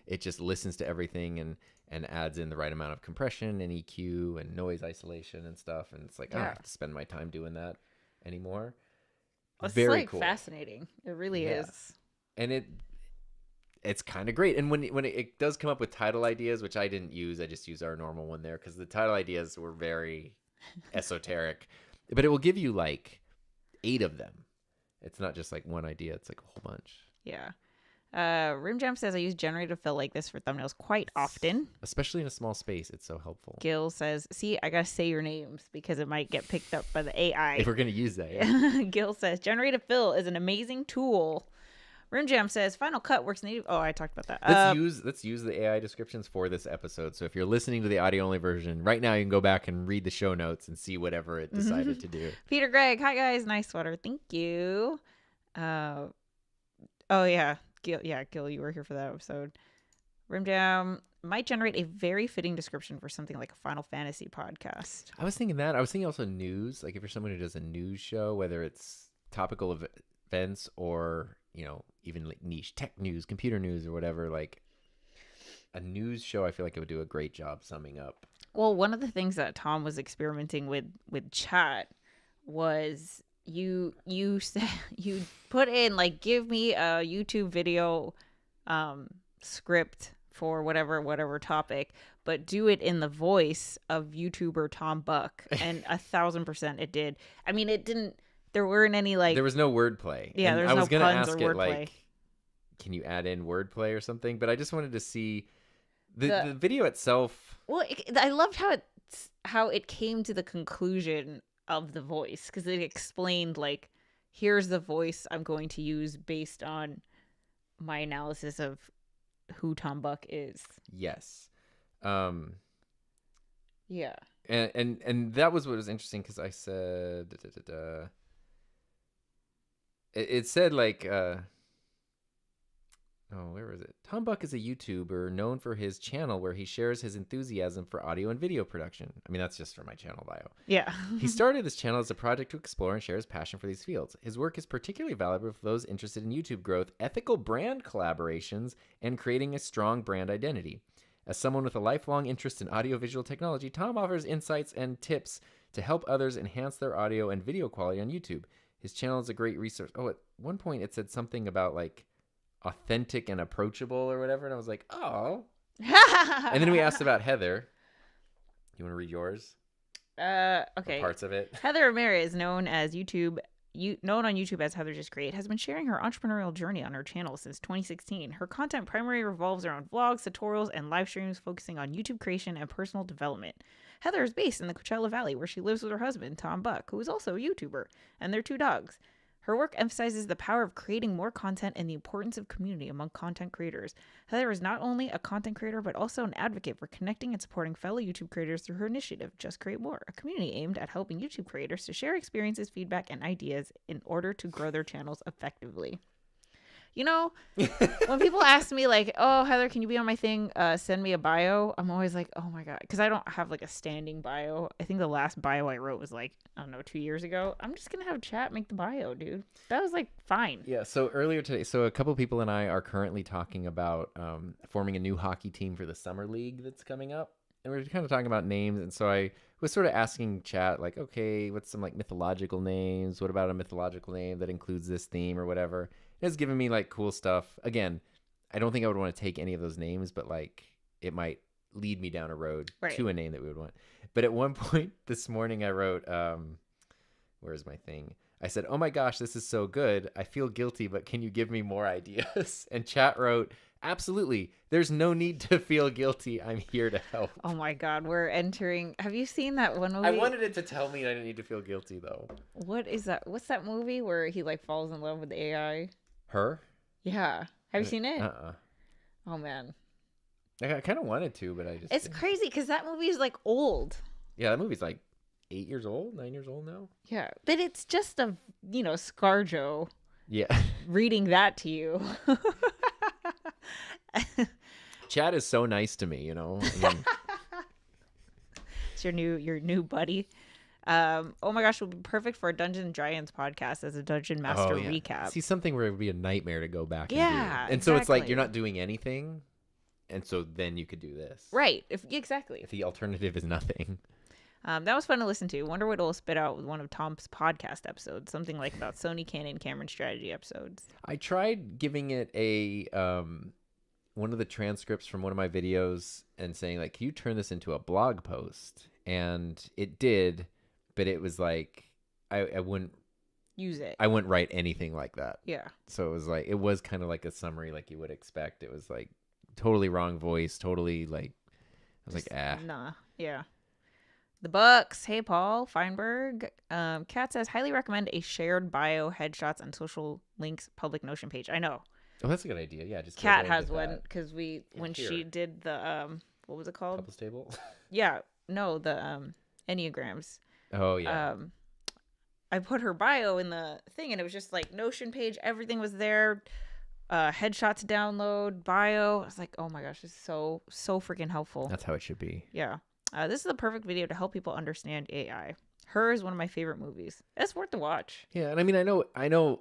Speaker 1: it just listens to everything and adds in the right amount of compression and EQ and noise isolation and stuff. And it's like, I don't have to spend my time doing that anymore.
Speaker 2: It's very cool. Fascinating. It really is.
Speaker 1: And it's kind of great. And when it does come up with title ideas, which I didn't use, I just used our normal one there because the title ideas were very esoteric. But it will give you like 8 of them. It's not just like one idea. It's like a whole bunch.
Speaker 2: Yeah. Rimjam says I use generative fill like this for thumbnails quite often.
Speaker 1: Especially in a small space. It's so helpful.
Speaker 2: Gil says, see, I got to say your names because it might get picked up by the AI.
Speaker 1: If we're going to use that. Yeah.
Speaker 2: Gil says, generative fill is an amazing tool. Rimjam says Final Cut works native. Oh, I talked about that.
Speaker 1: Let's use the AI descriptions for this episode. So if you're listening to the audio only version right now, you can go back and read the show notes and see whatever it decided to do.
Speaker 2: Peter Gregg, hi guys, nice sweater, thank you. Oh yeah, Gil, you were here for that episode. Rimjam might generate a very fitting description for something like a Final Fantasy podcast.
Speaker 1: I was thinking that. I was thinking also news, like if you're someone who does a news show, whether it's topical events or even like niche tech news, computer news, or whatever, like a news show, I feel like it would do a great job summing up.
Speaker 2: Well, one of the things that Tom was experimenting with chat was you said you put in like, give me a YouTube video script for whatever topic, but do it in the voice of YouTuber Tom Buck, and 1,000% it did. I mean, it didn't. There weren't any like.
Speaker 1: There was no wordplay.
Speaker 2: Yeah, there was no puns or wordplay. I was gonna ask it like,
Speaker 1: can you add in wordplay or something? But I just wanted to see the video itself.
Speaker 2: Well, I loved how it came to the conclusion of the voice, because it explained like, here's the voice I'm going to use based on my analysis of who Tom Buck is.
Speaker 1: Yes.
Speaker 2: Yeah.
Speaker 1: And that was what was interesting, because I said it said like where is it? Tom Buck is a YouTuber known for his channel where he shares his enthusiasm for audio and video production. I mean, that's just for my channel bio.
Speaker 2: Yeah.
Speaker 1: He started this channel as a project to explore and share his passion for these fields. His work is particularly valuable for those interested in YouTube growth, ethical brand collaborations, and creating a strong brand identity. As someone with a lifelong interest in audiovisual technology, Tom offers insights and tips to help others enhance their audio and video quality on YouTube. His channel is a great resource. Oh, at one point it said something about like authentic and approachable or whatever, and I was like, oh. And then we asked about Heather. You want to read yours?
Speaker 2: Okay.
Speaker 1: Parts of it.
Speaker 2: Heather Ramirez, known on YouTube as Heather Just Create, has been sharing her entrepreneurial journey on her channel since 2016. Her content primarily revolves around vlogs, tutorials, and live streams focusing on YouTube creation and personal development. Heather is based in the Coachella Valley, where she lives with her husband, Tom Buck, who is also a YouTuber, and their 2 dogs. Her work emphasizes the power of creating more content and the importance of community among content creators. Heather is not only a content creator, but also an advocate for connecting and supporting fellow YouTube creators through her initiative, Just Create More, a community aimed at helping YouTube creators to share experiences, feedback, and ideas in order to grow their channels effectively. You know, when people ask me like, oh, Heather, can you be on my thing? Send me a bio. I'm always like, oh my God. Because I don't have like a standing bio. I think the last bio I wrote was like, I don't know, 2 years ago. I'm just going to have chat make the bio, dude. That was like fine.
Speaker 1: Yeah. So earlier today, a couple people and I are currently talking about forming a new hockey team for the summer league that's coming up. And we're kind of talking about names. And so I was sort of asking chat like, okay, what's some like mythological names? What about a mythological name that includes this theme or whatever? It's given me like cool stuff. Again, I don't think I would want to take any of those names, but like it might lead me down a road to a name that we would want. But at one point this morning I wrote, where's my thing? I said, oh my gosh, this is so good. I feel guilty, but can you give me more ideas? And chat wrote, absolutely. There's no need to feel guilty. I'm here to help.
Speaker 2: Oh my God. We're entering. Have you seen that one movie?
Speaker 1: I wanted it to tell me I didn't need to feel guilty though.
Speaker 2: What is that? What's that movie where he like falls in love with the AI?
Speaker 1: Her?
Speaker 2: Yeah. Have you seen it?
Speaker 1: Uh-uh.
Speaker 2: Oh man.
Speaker 1: I kind of wanted to, but I just
Speaker 2: It's crazy because that movie is like old.
Speaker 1: Yeah, that movie's like 9 years old now.
Speaker 2: Yeah. But it's just a, ScarJo.
Speaker 1: Yeah.
Speaker 2: Reading that to you.
Speaker 1: Chad is so nice to me, I mean,
Speaker 2: it's your new buddy. Oh my gosh, it would be perfect for a Dungeons and Dragons podcast as a Dungeon Master recap.
Speaker 1: See, something where it would be a nightmare to go back and do. And
Speaker 2: exactly.
Speaker 1: So it's like you're not doing anything, and so then you could do this.
Speaker 2: Right. Exactly.
Speaker 1: If the alternative is nothing.
Speaker 2: That was fun to listen to. Wonder what it'll spit out with one of Tom's podcast episodes. Something like about Sony, Canon, Cameron strategy episodes.
Speaker 1: I tried giving it a one of the transcripts from one of my videos and saying like, can you turn this into a blog post? And it did. But it was like, I wouldn't
Speaker 2: use it.
Speaker 1: I wouldn't write anything like that.
Speaker 2: Yeah.
Speaker 1: So it was kind of like a summary like you would expect. It was like totally wrong voice, totally like, I was like,
Speaker 2: Nah. Yeah. The Bucks. Hey, Paul Feinberg. Kat says, highly recommend a shared bio, headshots, and social links public Notion page. I know.
Speaker 1: Oh, that's a good idea. Yeah. Just
Speaker 2: Kat has one because she did the, what was it called?
Speaker 1: Couples table?
Speaker 2: Yeah. No, the Enneagrams.
Speaker 1: Oh yeah.
Speaker 2: I put her bio in the thing and it was just like Notion page. Everything was there. Headshot to download, bio. I was like, oh my gosh, this is so freaking helpful.
Speaker 1: That's how it should be.
Speaker 2: Yeah. This is the perfect video to help people understand AI. Her is one of my favorite movies. It's worth the watch.
Speaker 1: Yeah. And I mean, I know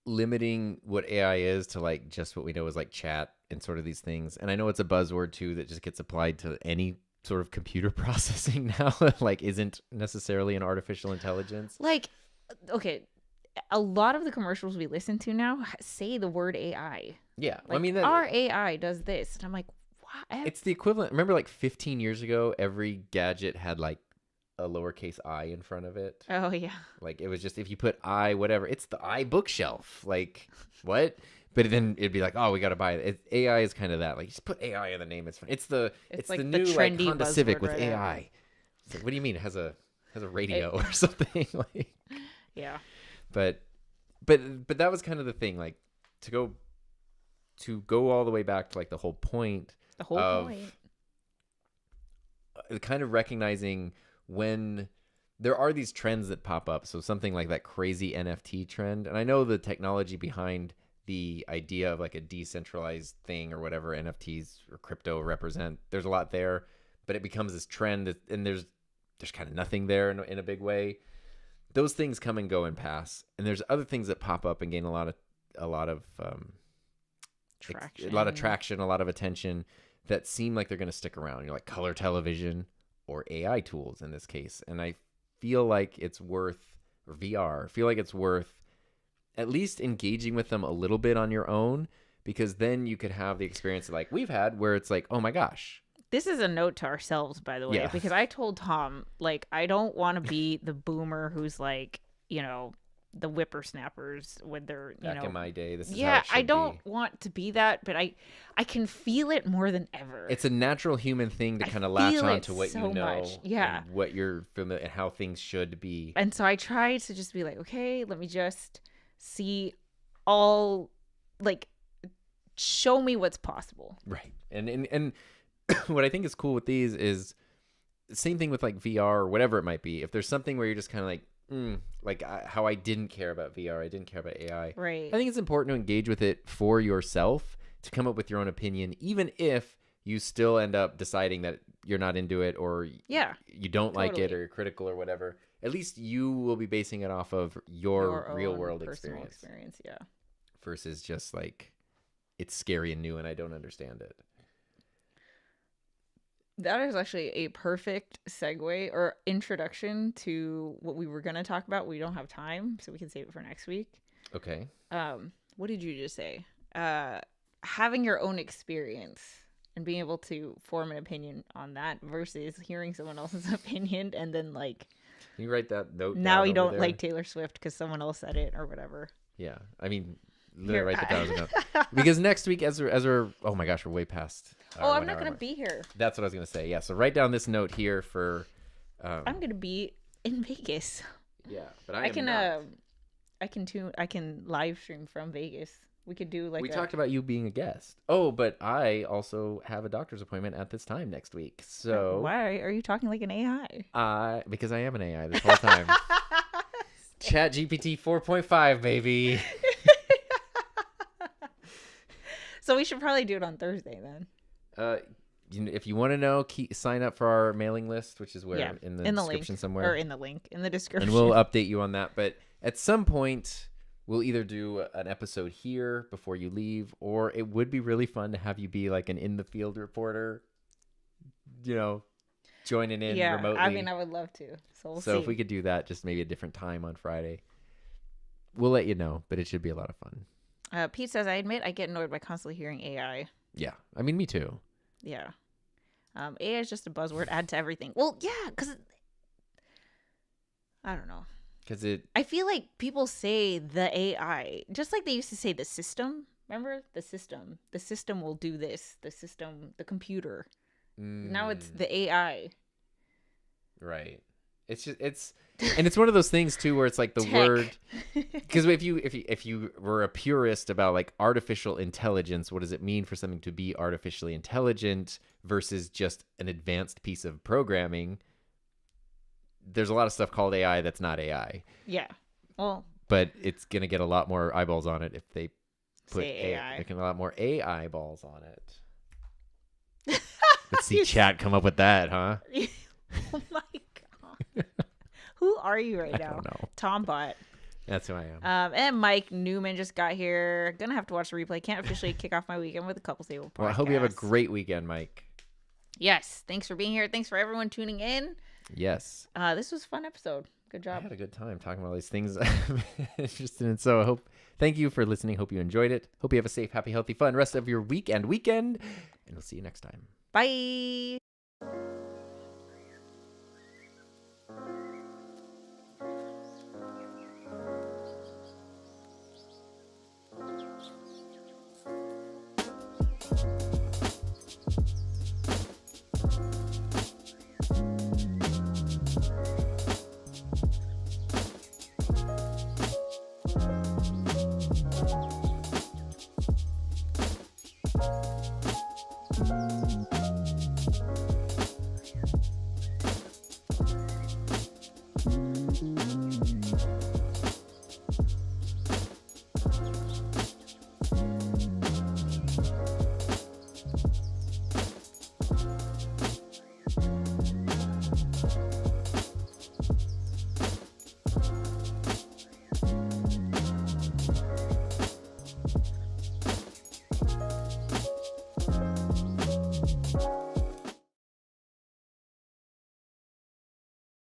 Speaker 1: limiting what AI is to like just what we know is like chat and sort of these things. And I know it's a buzzword too that just gets applied to any sort of computer processing now, like isn't necessarily an artificial intelligence.
Speaker 2: Like, okay, a lot of the commercials we listen to now say the word AI.
Speaker 1: Yeah.
Speaker 2: Like,
Speaker 1: I mean,
Speaker 2: our AI does this. And I'm like, what?
Speaker 1: It's the equivalent. Remember like 15 years ago, every gadget had like a lowercase I in front of it.
Speaker 2: Oh, yeah.
Speaker 1: Like it was just, if you put I, whatever, it's the I bookshelf. Like what? But then it'd be like, oh, we got to buy it. AI is kind of that. Like, just put AI in the name. It's fine. It's like the new like Honda Civic with AI. It's like, what do you mean? It has a radio or something? Like,
Speaker 2: yeah.
Speaker 1: But that was kind of the thing. Like to go all the way back to like the whole point.
Speaker 2: The whole point.
Speaker 1: Kind of recognizing when there are these trends that pop up. So something like that crazy NFT trend. And I know the technology behind the idea of like a decentralized thing or whatever NFTs or crypto represent, there's a lot there, but it becomes this trend and there's kind of nothing there in a big way. Those things come and go and pass. And there's other things that pop up and gain a lot of traction, a lot of attention that seem like they're going to stick around. Like color television or AI tools in this case. And I feel like it's worth, or VR, at least engaging with them a little bit on your own, because then you could have the experience like we've had where it's like, oh my gosh,
Speaker 2: This is a note to ourselves, by the way, because I told Tom, like, I don't want to be the boomer who's like, you know, the whippersnappers when they're, you
Speaker 1: back
Speaker 2: know,
Speaker 1: in my day. This is how it should
Speaker 2: I don't
Speaker 1: be.
Speaker 2: want to be that, but I can feel it more than ever.
Speaker 1: It's a natural human thing to kind of latch on to what
Speaker 2: so
Speaker 1: you know,
Speaker 2: much. Yeah,
Speaker 1: and what you're familiar and how things should be.
Speaker 2: And so I try to just be like, okay, let me just see all, like, show me what's possible.
Speaker 1: Right. And what I think is cool with these is same thing with like VR or whatever it might be. If there's something where you're just kind of like, how I didn't care about VR, I didn't care about AI.
Speaker 2: Right.
Speaker 1: I think it's important to engage with it for yourself, to come up with your own opinion, even if you still end up deciding that you're not into it, or you don't like it, or you're critical or whatever. At least you will be basing it off of your real world experience.
Speaker 2: Yeah.
Speaker 1: Versus just like, it's scary and new and I don't understand it.
Speaker 2: That is actually a perfect segue or introduction to what we were going to talk about. We don't have time, so we can save it for next week.
Speaker 1: Okay.
Speaker 2: What did you just say? Having your own experience and being able to form an opinion on that versus hearing someone else's opinion and then, like,
Speaker 1: can you write that note
Speaker 2: now you don't
Speaker 1: there?
Speaker 2: like Taylor Swift because someone else said it or whatever.
Speaker 1: Yeah. I mean, literally write that down as a note. Because next week, as we're oh my gosh, we're way past.
Speaker 2: I'm not going to be here.
Speaker 1: That's what I was going to say. Yeah. So write down this note here for.
Speaker 2: I'm going to be in Vegas.
Speaker 1: Yeah. But I can not.
Speaker 2: I can live stream from Vegas. We could do like.
Speaker 1: We talked about you being a guest. Oh, but I also have a doctor's appointment at this time next week. So
Speaker 2: why are you talking like an AI?
Speaker 1: Because I am an AI this whole time. Chat GPT 4.5, baby.
Speaker 2: So we should probably do it on Thursday then.
Speaker 1: If you want to know, sign up for our mailing list, which is where in the description
Speaker 2: link,
Speaker 1: somewhere,
Speaker 2: or in the link in the description,
Speaker 1: and we'll update you on that. But at some point, we'll either do an episode here before you leave, or it would be really fun to have you be like an in the field reporter, you know, joining in remotely.
Speaker 2: I mean, I would love to. So we'll see.
Speaker 1: If we could do that, just maybe a different time on Friday, we'll let you know. But it should be a lot of fun.
Speaker 2: Pete says, I admit I get annoyed by constantly hearing AI.
Speaker 1: Yeah, I mean, me too.
Speaker 2: Yeah. AI is just a buzzword. Add to everything. Well, yeah, because I don't know. I feel like people say the AI, just like they used to say the system. Remember the system? The system will do this. The system, the computer. Now it's the AI.
Speaker 1: Right. It's one of those things too where it's like the
Speaker 2: Tech.
Speaker 1: word, because if you were a purist about like artificial intelligence, what does it mean for something to be artificially intelligent versus just an advanced piece of programming? There's a lot of stuff called AI that's not AI.
Speaker 2: Yeah. Well,
Speaker 1: but it's gonna get a lot more eyeballs on it if they put
Speaker 2: AI.
Speaker 1: They can a lot more AI balls on it. Let's see chat come up with that, huh?
Speaker 2: Oh my god. Who are you right now?
Speaker 1: I don't know.
Speaker 2: Tombot.
Speaker 1: That's who I am.
Speaker 2: And Mike Newman just got here. Gonna have to watch the replay. Can't officially kick off my weekend with a couple stable podcasts.
Speaker 1: Well, I hope you have a great weekend, Mike.
Speaker 2: Yes. Thanks for being here. Thanks for everyone tuning in.
Speaker 1: Yes.
Speaker 2: This was a fun episode. Good job.
Speaker 1: I had a good time talking about all these things I'm interested in. So thank you for listening. Hope you enjoyed it. Hope you have a safe, happy, healthy, fun rest of your weekend. And we'll see you next time.
Speaker 2: Bye.